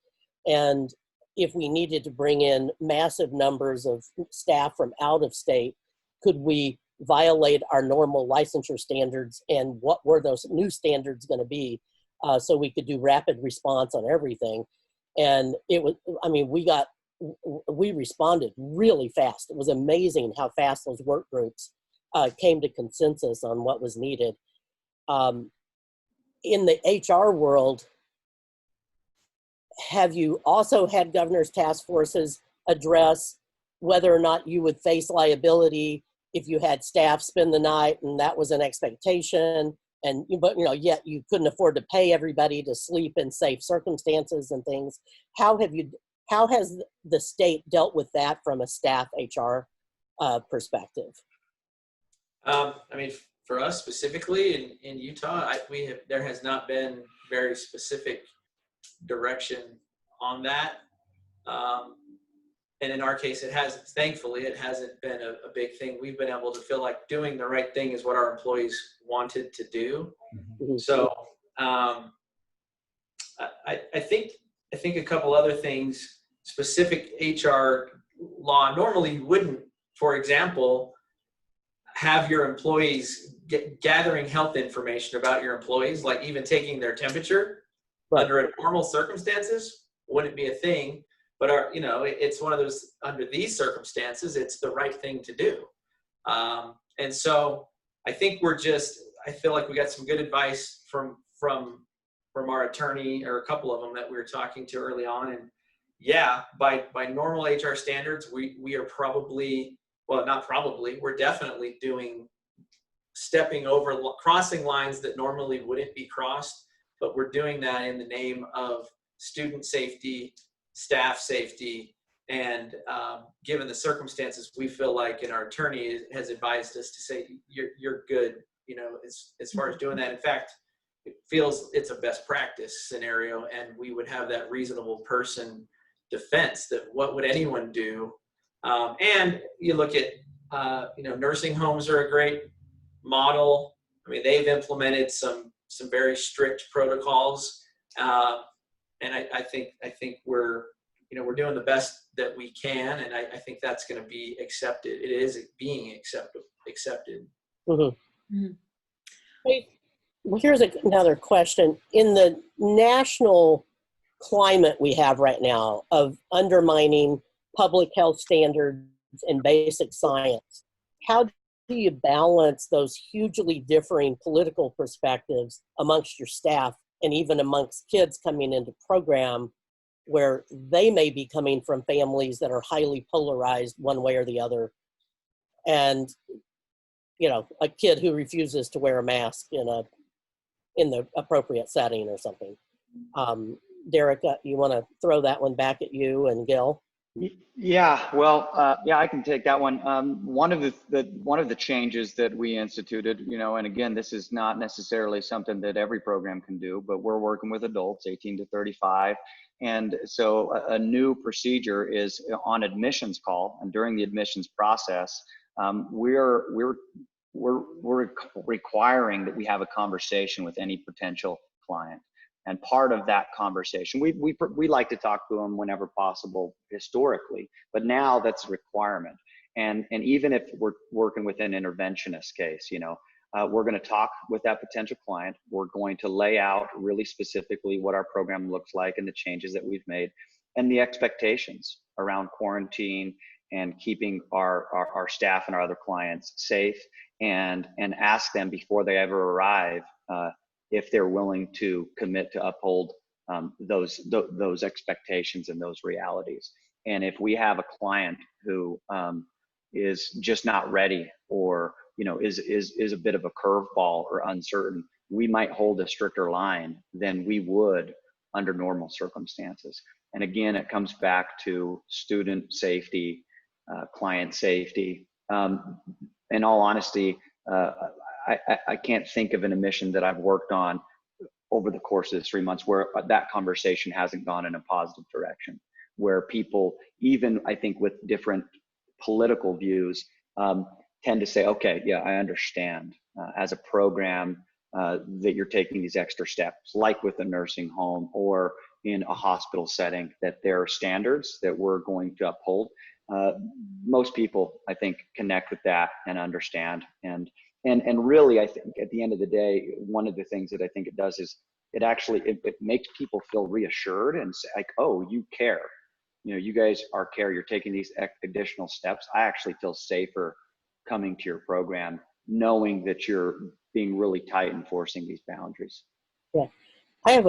And if we needed to bring in massive numbers of staff from out of state, could we violate our normal licensure standards, and what were those new standards going to be, so we could do rapid response on everything? And it was, we responded really fast. It was amazing how fast those work groups came to consensus on what was needed. In the HR world, have you also had governor's task forces address whether or not you would face liability if you had staff spend the night and that was an expectation, and but yet you couldn't afford to pay everybody to sleep in safe circumstances and things. How has the state dealt with that from a staff HR perspective? I mean, for us specifically in Utah, there has not been very specific direction on that. And in our case, thankfully, it hasn't been a big thing. We've been able to feel like doing the right thing is what our employees wanted to do. Mm-hmm. So I think a couple other things, specific HR law, normally you wouldn't, for example, have your employees gathering health information about your employees, like even taking their temperature. Right. Under normal circumstances, wouldn't be a thing. But it's one of those, under these circumstances, it's the right thing to do. And so I think I feel like we got some good advice from our attorney, or a couple of them that we were talking to early on. And yeah, by normal HR standards, we are probably, well, not probably, we're definitely stepping over, crossing lines that normally wouldn't be crossed, but we're doing that in the name of student safety, staff safety, and given the circumstances, we feel like, and our attorney has advised us to say, you're good, as far as doing that. In fact, it feels it's a best practice scenario, and we would have that reasonable person defense that what would anyone do. And you look at, nursing homes are a great model. I mean, they've implemented some very strict protocols. And I think we're doing the best that we can, and I think that's going to be accepted. It is being accepted. Mm-hmm. Mm-hmm. Well, here's another question. In the national climate we have right now of undermining public health standards and basic science, how do you balance those hugely differing political perspectives amongst your staff and even amongst kids coming into program, where they may be coming from families that are highly polarized one way or the other, and a kid who refuses to wear a mask in the appropriate setting or something? Derek, you want to throw that one back at you and Gil? Yeah, well, I can take that one. One of the changes that we instituted, and again, this is not necessarily something that every program can do, but we're working with adults 18 to 35. And so a new procedure is on admissions call, and during the admissions process, we're requiring that we have a conversation with any potential client. And part of that conversation, we like to talk to them whenever possible historically, but now that's a requirement. And even if we're working with an interventionist case, we're going to talk with that potential client. We're going to lay out really specifically what our program looks like and the changes that we've made and the expectations around quarantine and keeping our staff and our other clients safe, and ask them before they ever arrive if they're willing to commit to uphold those expectations and those realities. And if we have a client who is just not ready, or is a bit of a curveball or uncertain, we might hold a stricter line than we would under normal circumstances. And again, it comes back to student safety, client safety. In all honesty, I can't think of an admission that I've worked on over the course of the 3 months where that conversation hasn't gone in a positive direction, where people, even I think with different political views, tend to say, okay, yeah, I understand as a program that you're taking these extra steps, like with a nursing home or in a hospital setting, that there are standards that we're going to uphold. Most people, I think, connect with that and understand. And really, I think at the end of the day, one of the things that I think it does is it makes people feel reassured and say, like, oh, you care. You guys care. You're taking these additional steps. I actually feel safer coming to your program, knowing that you're being really tight enforcing these boundaries. Yeah. I have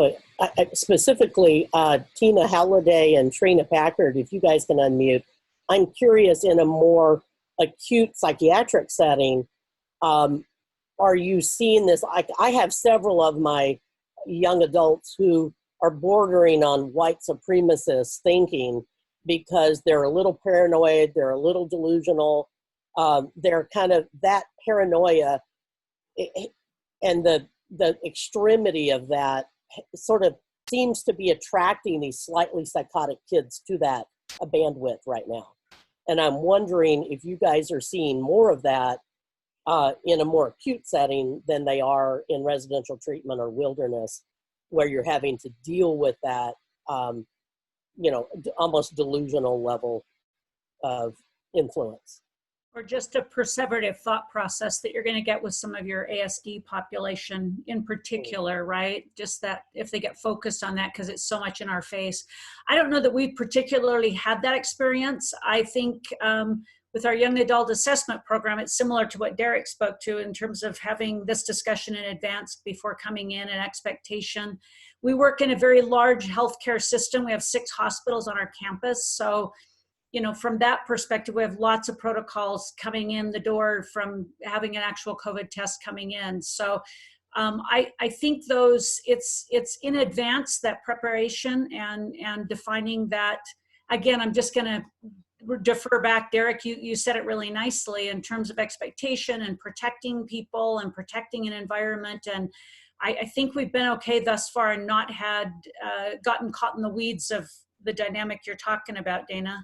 specifically Tina Halliday and Trina Packard, if you guys can unmute. I'm curious, in a more acute psychiatric setting, are you seeing this? I have several of my young adults who are bordering on white supremacist thinking because they're a little paranoid, they're a little delusional, they're kind of that paranoia and the extremity of that sort of seems to be attracting these slightly psychotic kids to that bandwidth right now. And I'm wondering if you guys are seeing more of that in a more acute setting than they are in residential treatment or wilderness, where you're having to deal with that, almost delusional level of influence. Or just a perseverative thought process that you're going to get with some of your ASD population in particular, right? Just that if they get focused on that because it's so much in our face. I don't know that we've particularly had that experience. I think with our young adult assessment program, it's similar to what Derek spoke to in terms of having this discussion in advance before coming in and expectation. We work in a very large healthcare system. We have 6 hospitals on our campus. So from that perspective, we have lots of protocols coming in the door from having an actual COVID test coming in. So I think it's in advance, that preparation and defining that. Again, I'm just going to defer back. Derek, you said it really nicely in terms of expectation and protecting people and protecting an environment. And I think we've been okay thus far and not had gotten caught in the weeds of the dynamic you're talking about, Dana.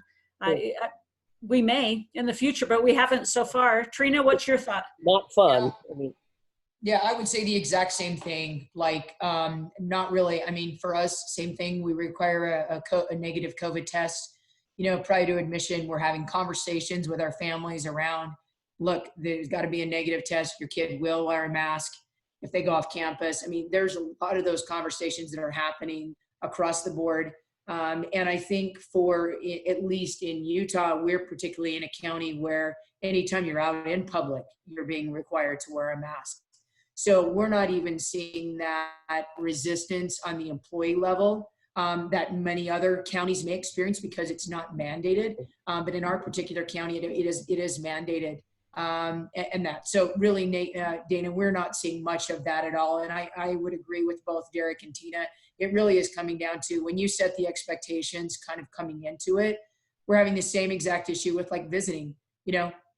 We may in the future, but we haven't so far. Trina, what's your thought? Not fun. Yeah, I would say the exact same thing. Like, not really. I mean, for us, same thing. We require a negative COVID test. Prior to admission, we're having conversations with our families around, look, there's got to be a negative test. Your kid will wear a mask if they go off campus. I mean, there's a lot of those conversations that are happening across the board. And I think at least in Utah, we're particularly in a county where anytime you're out in public, you're being required to wear a mask. So we're not even seeing that resistance on the employee level that many other counties may experience because it's not mandated. But in our particular county, it is mandated. And that. So really, Dana, we're not seeing much of that at all. And I would agree with both Derek and Tina. It really is coming down to when you set the expectations kind of coming into it, we're having the same exact issue with like visiting.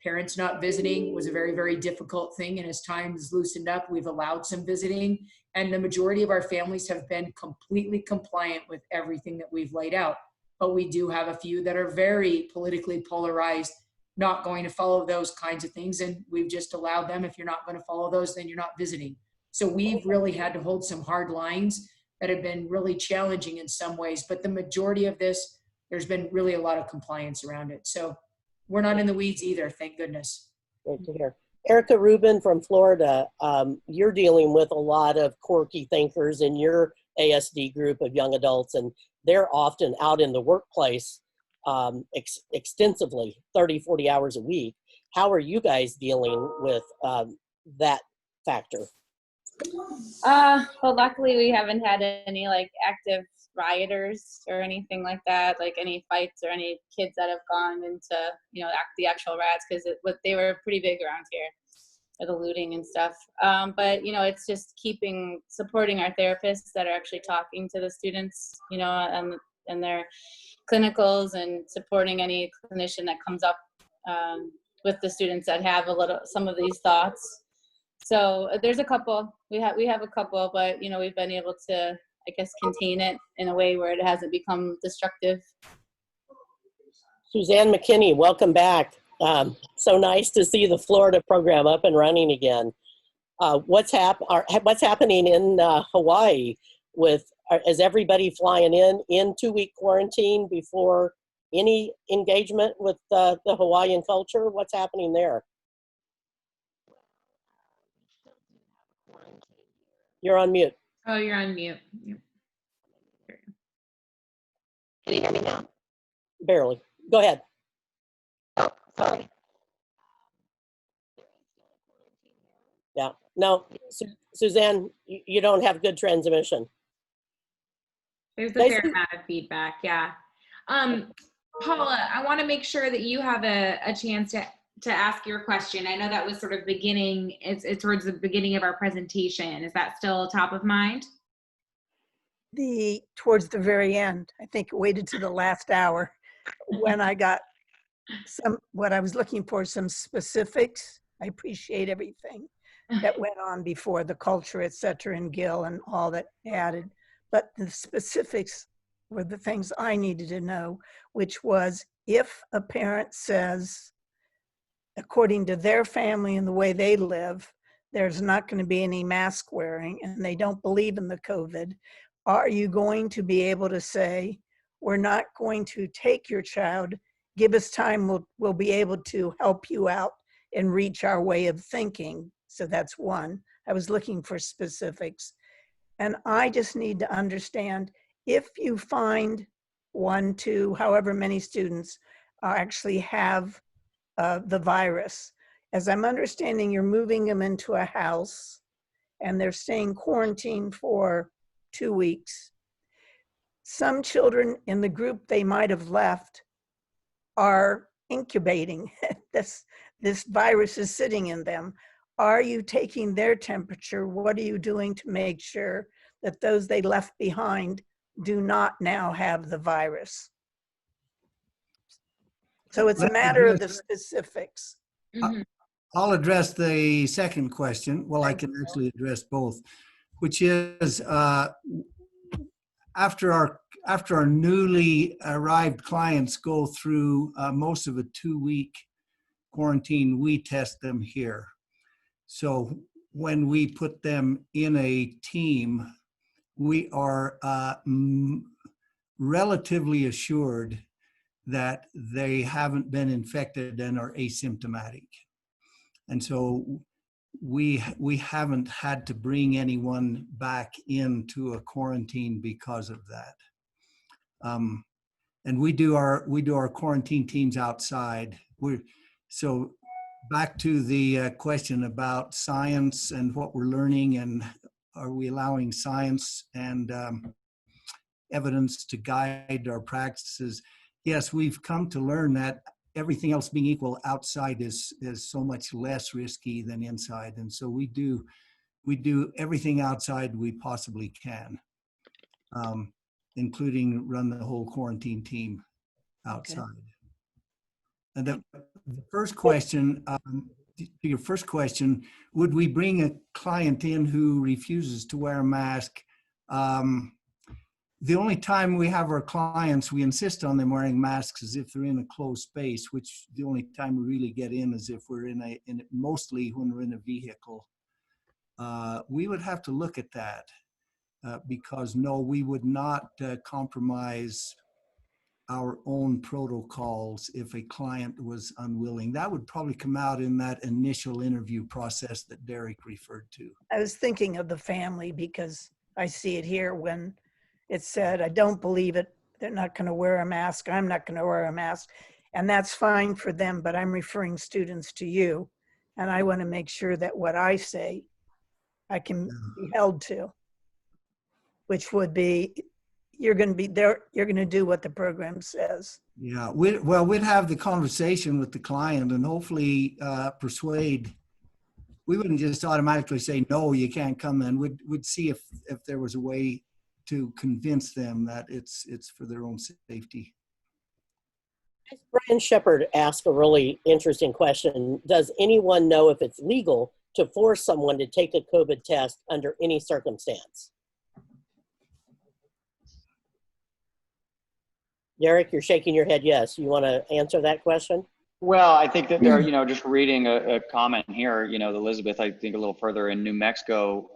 Parents not visiting was a very, very difficult thing. And as time has loosened up, we've allowed some visiting. And the majority of our families have been completely compliant with everything that we've laid out. But we do have a few that are very politically polarized, not going to follow those kinds of things. And we've just allowed them, if you're not going to follow those, then you're not visiting. So we've really had to hold some hard lines that have been really challenging in some ways. But the majority of this, there's been really a lot of compliance around it. So we're not in the weeds either, thank goodness. Great to hear. Erica Rubin from Florida, you're dealing with a lot of quirky thinkers in your ASD group of young adults, and they're often out in the workplace extensively, 30, 40 hours a week. How are you guys dealing with that factor? Well, luckily we haven't had any like active rioters or anything like that, like any fights or any kids that have gone into, the actual riots, because they were pretty big around here, the looting and stuff. But, it's just supporting our therapists that are actually talking to the students, and their clinicals, and supporting any clinician that comes up with the students that have some of these thoughts. So there's a couple, we have a couple, but we've been able to, I guess, contain it in a way where it hasn't become destructive. Suzanne McKinney, welcome back. So nice to see the Florida program up and running again. What's happening in Hawaii is everybody flying in 2-week quarantine before any engagement with the Hawaiian culture? What's happening there? You're on mute. Oh, you're on mute. Yep. Can you hear me now? Barely. Go ahead. Oh, sorry. Yeah. No, Suzanne, you don't have good transmission. There's a They fair seem- amount of feedback, yeah. Paula, I want to make sure that you have a chance to ask your question. I know that was sort of beginning, it's towards the beginning of our presentation. Is that still top of mind? Towards the very end, I think it waited to the last hour when I got what I was looking for, some specifics. I appreciate everything that went on before, the culture, et cetera, and Gil and all that added. But the specifics were the things I needed to know, which was if a parent says, according to their family and the way they live, there's not going to be any mask wearing and they don't believe in the COVID, are you going to be able to say, we're not going to take your child, give us time, we'll be able to help you out and reach our way of thinking? So that's one. I was looking for specifics. And I just need to understand, if you find 1, 2, however many students actually have the virus, as I'm understanding, you're moving them into a house and they're staying quarantined for 2 weeks. Some children in the group they might have left are incubating. This virus is sitting in them. Are you taking their temperature? What are you doing to make sure that those they left behind do not now have the virus? So it's a matter of the specifics. I'll address the second question. Well, I can actually address both, which is after our newly arrived clients go through most of a 2-week quarantine, we test them here. So when we put them in a team, we are relatively assured that they haven't been infected and are asymptomatic. And so we haven't had to bring anyone back into a quarantine because of that. And we do our quarantine teams outside. So back to the question about science and what we're learning, and are we allowing science and evidence to guide our practices? Yes, we've come to learn that everything else being equal, outside is so much less risky than inside. And so we do everything outside we possibly can, including run the whole quarantine team outside. Okay. And the first question, to your first question, would we bring a client in who refuses to wear a mask? The only time we have our clients, we insist on them wearing masks is if they're in a closed space, which the only time we really get in is if we're mostly when we're in a vehicle. We would have to look at that because no, we would not compromise our own protocols if a client was unwilling. That would probably come out in that initial interview process that Derek referred to. I was thinking of the family because I see it here when it said, I don't believe it, they're not going to wear a mask, I'm not going to wear a mask. And that's fine for them, but I'm referring students to you. And I want to make sure that what I say, I can be held to, which would be, you're going to be there, you're going to do what the program says. Yeah, we'd have the conversation with the client and hopefully persuade. We wouldn't just automatically say, no, you can't come in. We'd see if there was a way to convince them that it's for their own safety. Brian Shepard asked a really interesting question. Does anyone know if it's legal to force someone to take a COVID test under any circumstance? Derek, you're shaking your head yes. You want to answer that question? Well, I think that there, just reading a comment here, Elizabeth, I think a little further in New Mexico,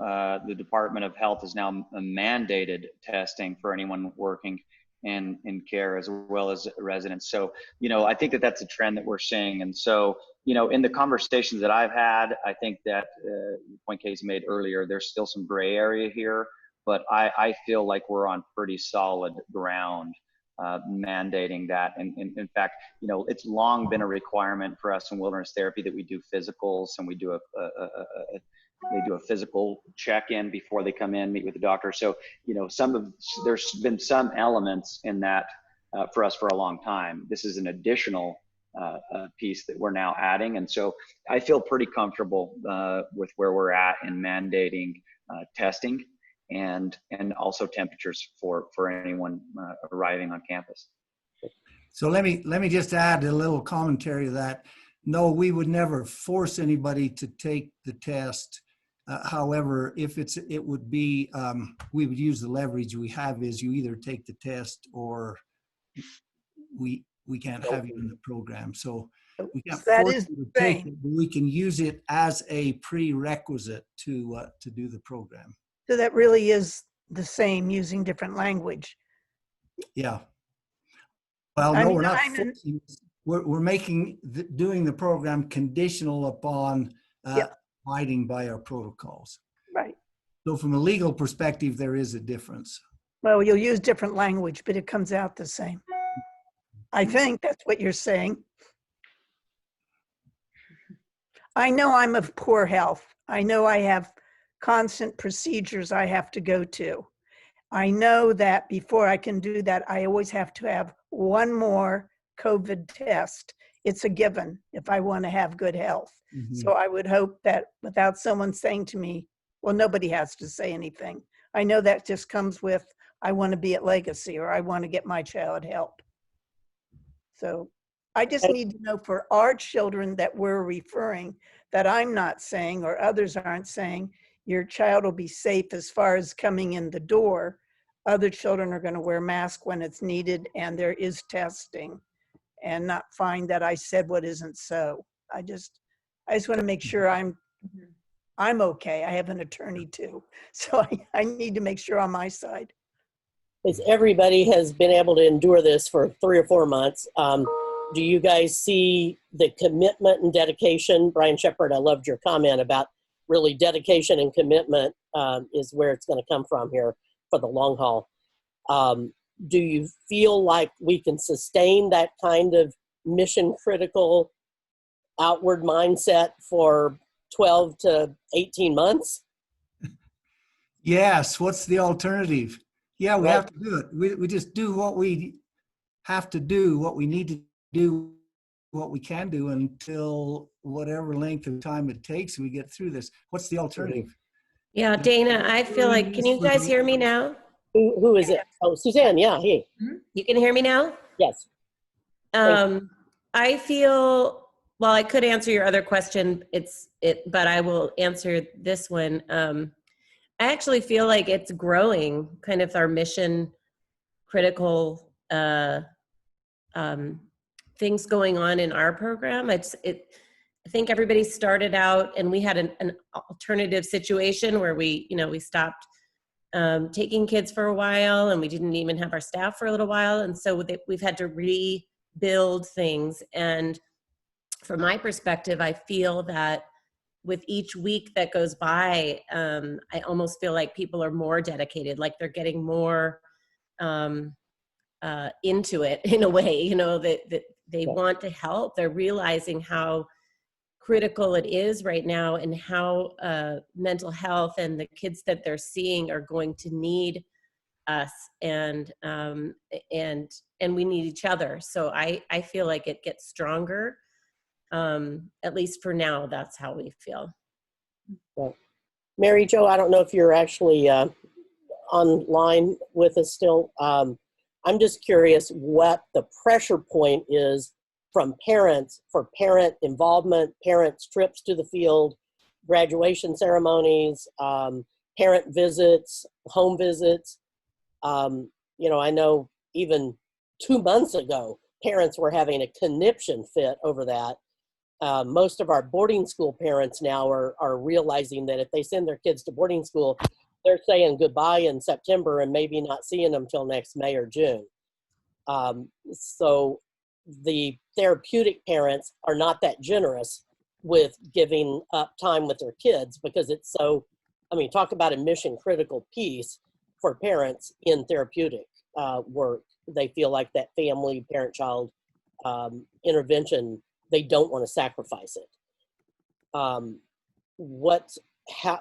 the Department of Health is now mandated testing for anyone working in care as well as residents. So, I think that that's a trend that we're seeing. And so, in the conversations that I've had, I think that the point Casey made earlier, there's still some gray area here, but I feel like we're on pretty solid ground. Mandating that. And in fact, it's long been a requirement for us in wilderness therapy that we do physicals and we do They do a physical check-in before they come in, meet with the doctor. So, you know, there's been some elements in that for us for a long time. This is an additional piece that we're now adding. And so I feel pretty comfortable with where we're at in mandating testing and also temperatures for anyone arriving on campus. So let me just add a little commentary to that. No, we would never force anybody to take the test. However, if it would be, we would use the leverage we have is you either take the test or we can't have you in the program. So we can't That force is you to the take thing. it, but we can use it as a prerequisite to do the program. So that really is the same, using different language. Yeah. Well, I no, mean, we're not I'm in- forcing. We're making doing the program conditional upon Yep. abiding by our protocols. Right. So from a legal perspective, there is a difference. Well, you'll use different language, but it comes out the same. I think that's what you're saying. I know I'm of poor health. I know I have constant procedures I have to go to. I know that before I can do that, I always have to have one more COVID test. It's a given if I want to have good health. Mhm. So I would hope that without someone saying to me, well, nobody has to say anything. I know that just comes with, I want to be at Legacy or I want to get my child help. So I just need to know for our children that we're referring, that I'm not saying or others aren't saying, your child will be safe as far as coming in the door. Other children are going to wear masks when it's needed and there is testing, and not find that I said what isn't so. I just want to make sure I'm okay. I have an attorney too. So I need to make sure on my side. As everybody has been able to endure this for 3 or 4 months, do you guys see the commitment and dedication? Brian Shepard, I loved your comment about really dedication and commitment is where it's going to come from here for the long haul. Do you feel like we can sustain that kind of mission critical outward mindset for 12 to 18 months? Yes. What's the alternative? Yeah, we Right. have to do it. We just do what we have to do, what we need to do, what we can do until whatever length of time it takes, we get through this. What's the alternative? Yeah, Dana, I feel like, can you guys hear me now? Who is it? Oh, Suzanne, yeah, hey. You can hear me now? Yes. I feel, well, I could answer your other question, but I will answer this one. I actually feel like it's growing, kind of our mission critical things going on in our program. I think everybody started out and we had an alternative situation where we stopped taking kids for a while and we didn't even have our staff for a little while. And so we've had to rebuild things. And from my perspective, I feel that with each week that goes by, I almost feel like people are more dedicated, like they're getting more into it in a way, that they want to help. They're realizing how critical it is right now and how mental health and the kids that they're seeing are going to need us, and we need each other. So I feel like it gets stronger. At least for now, that's how we feel. Well, Mary Jo, I don't know if you're actually online with us still. I'm just curious what the pressure point is from parents for parent involvement, parents' trips to the field, graduation ceremonies, parent visits, home visits. I know even 2 months ago, parents were having a conniption fit over that. Most of our boarding school parents now are realizing that if they send their kids to boarding school, they're saying goodbye in September and maybe not seeing them till next May or June. So the therapeutic parents are not that generous with giving up time with their kids because it's so, talk about a mission critical piece for parents in therapeutic work. They feel like that family, parent-child intervention, they don't want to sacrifice it. What how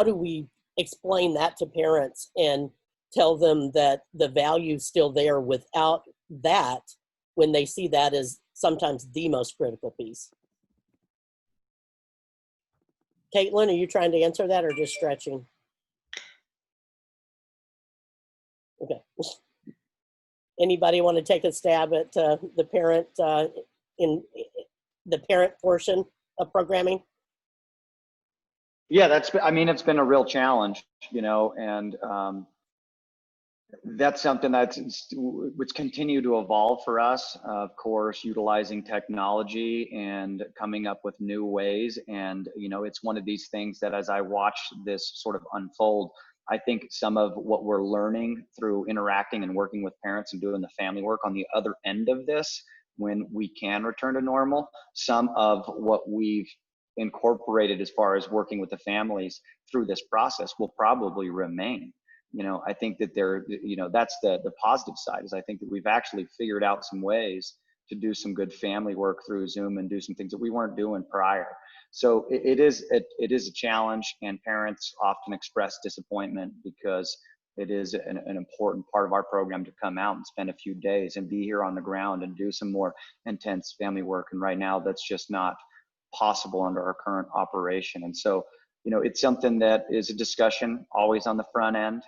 do we explain that to parents and tell them that the value's still there without that, when they see that as sometimes the most critical piece? Caitlin, are you trying to answer that or just stretching? Okay. Anybody want to take a stab at the parent in the parent portion of programming? Yeah, it's been a real challenge, and that's something which continue to evolve for us, of course, utilizing technology and coming up with new ways. And, it's one of these things that as I watch this sort of unfold, I think some of what we're learning through interacting and working with parents and doing the family work on the other end of this, when we can return to normal, some of what we've incorporated as far as working with the families through this process will probably remain. I think that that's the positive side, is I think that we've actually figured out some ways to do some good family work through Zoom and do some things that we weren't doing prior. So it is a challenge, and parents often express disappointment because it is an important part of our program to come out and spend a few days and be here on the ground and do some more intense family work. And right now that's just not possible under our current operation. And so, it's something that is a discussion always on the front end.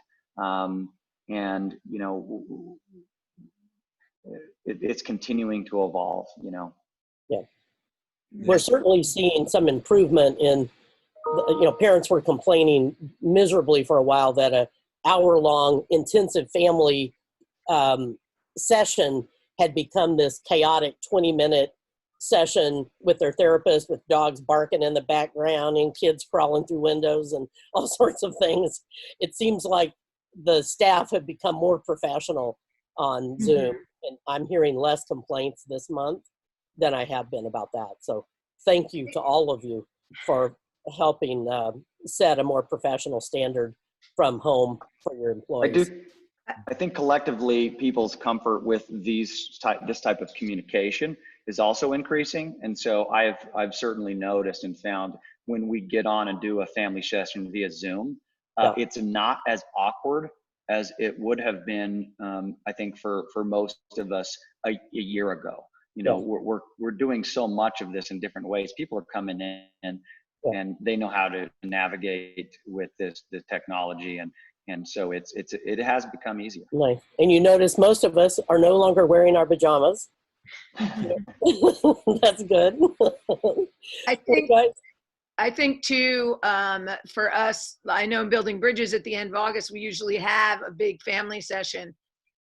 It's continuing to evolve, Yeah. We're certainly seeing some improvement in, parents were complaining miserably for a while that a hour-long intensive family session had become this chaotic 20-minute session with their therapist, with dogs barking in the background and kids crawling through windows and all sorts of things. It seems like the staff have become more professional on Zoom, and I'm hearing less complaints this month than I have been about that. So thank you to all of you for helping set a more professional standard from home for your employees. I think collectively people's comfort with this type of communication is also increasing. And so I've certainly noticed and found when we get on and do a family session via Zoom, it's not as awkward as it would have been, I think, for most of us a year ago. We're doing so much of this in different ways. People are coming in and they know how to navigate with the technology, and so it has become easier. Nice. And you notice most of us are no longer wearing our pajamas. That's good. I think too, for us, I know in Building Bridges at the end of August, we usually have a big family session.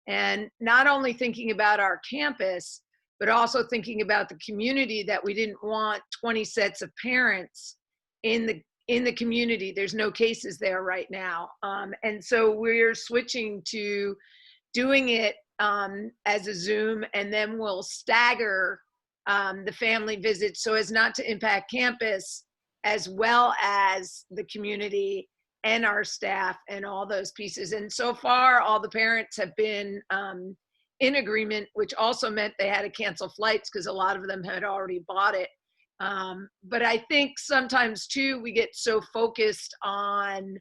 And not only thinking about our campus, but also thinking about the community, that we didn't want 20 sets of parents in the community. There's no cases there right now. And so we're switching to doing it as a Zoom, and then we'll stagger the family visits so as not to impact campus as well as the community and our staff and all those pieces. And so far, all the parents have been in agreement, which also meant they had to cancel flights because a lot of them had already bought it. But I think sometimes too, we get so focused on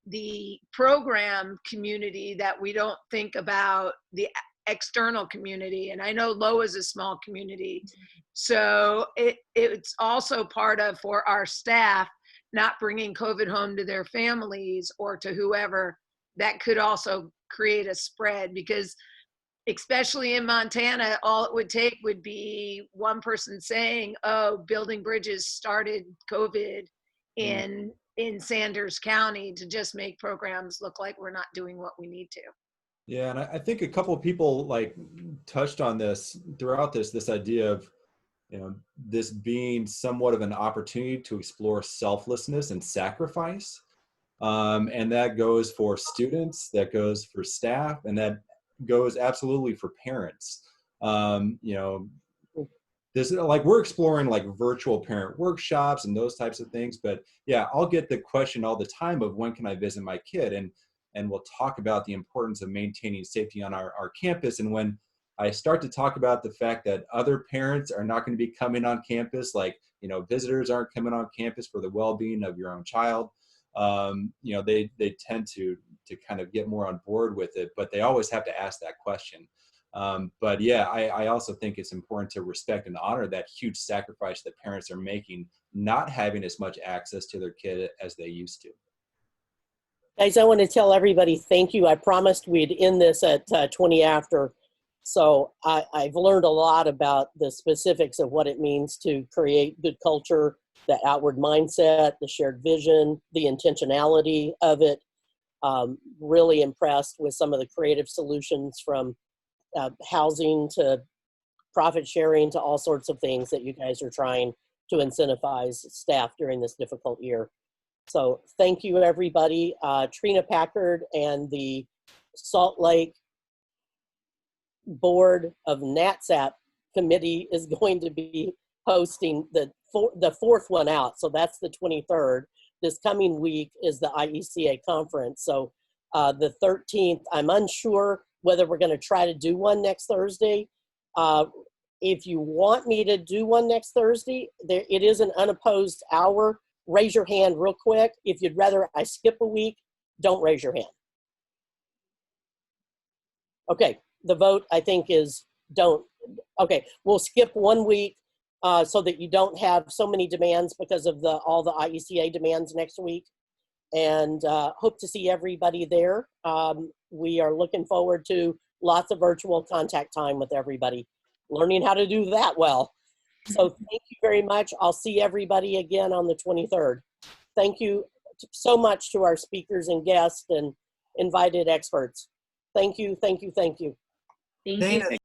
the program community that we don't think about the external community. And I know Low is a small community. So it's also part of, for our staff, not bringing COVID home to their families or to whoever, that could also create a spread, because especially in Montana, all it would take would be one person saying, oh, Building Bridges started COVID in Sanders County, to just make programs look like we're not doing what we need to. Yeah, and I think a couple of people touched on this throughout this idea of, this being somewhat of an opportunity to explore selflessness and sacrifice. And that goes for students, that goes for staff, and that goes absolutely for parents. This we're exploring virtual parent workshops and those types of things, but yeah, I'll get the question all the time of when can I visit my kid, and we'll talk about the importance of maintaining safety on our campus. And when I start to talk about the fact that other parents are not going to be coming on campus, like, you know, visitors aren't coming on campus for the well-being of your own child. You know, they tend to kind of get more on board with it, but they always have to ask that question. But yeah, I also think it's important to respect and honor that huge sacrifice that parents are making, not having as much access to their kid as they used to. Guys, I want to tell everybody thank you. I promised we'd end this at 20 after. So I've learned a lot about the specifics of what it means to create good culture, the outward mindset, the shared vision, the intentionality of it. Really impressed with some of the creative solutions, from housing to profit sharing to all sorts of things that you guys are trying to incentivize staff during this difficult year. So thank you, everybody. Trina Packard and the Salt Lake Board of NatSat committee is going to be hosting the fourth one out. So that's the 23rd. This coming week is the IECA conference. So the 13th, I'm unsure whether we're going to try to do one next Thursday. If you want me to do one next Thursday, it is an unopposed hour. Raise your hand real quick. If you'd rather I skip a week, don't raise your hand. Okay, the vote I think is don't. Okay, we'll skip 1 week so that you don't have so many demands because of all the IECA demands next week. And hope to see everybody there. We are looking forward to lots of virtual contact time with everybody, learning how to do that well. So thank you very much. I'll see everybody again on the 23rd. Thank you so much to our speakers and guests and invited experts. Thank you, thank you, thank you. Thank Dana, you.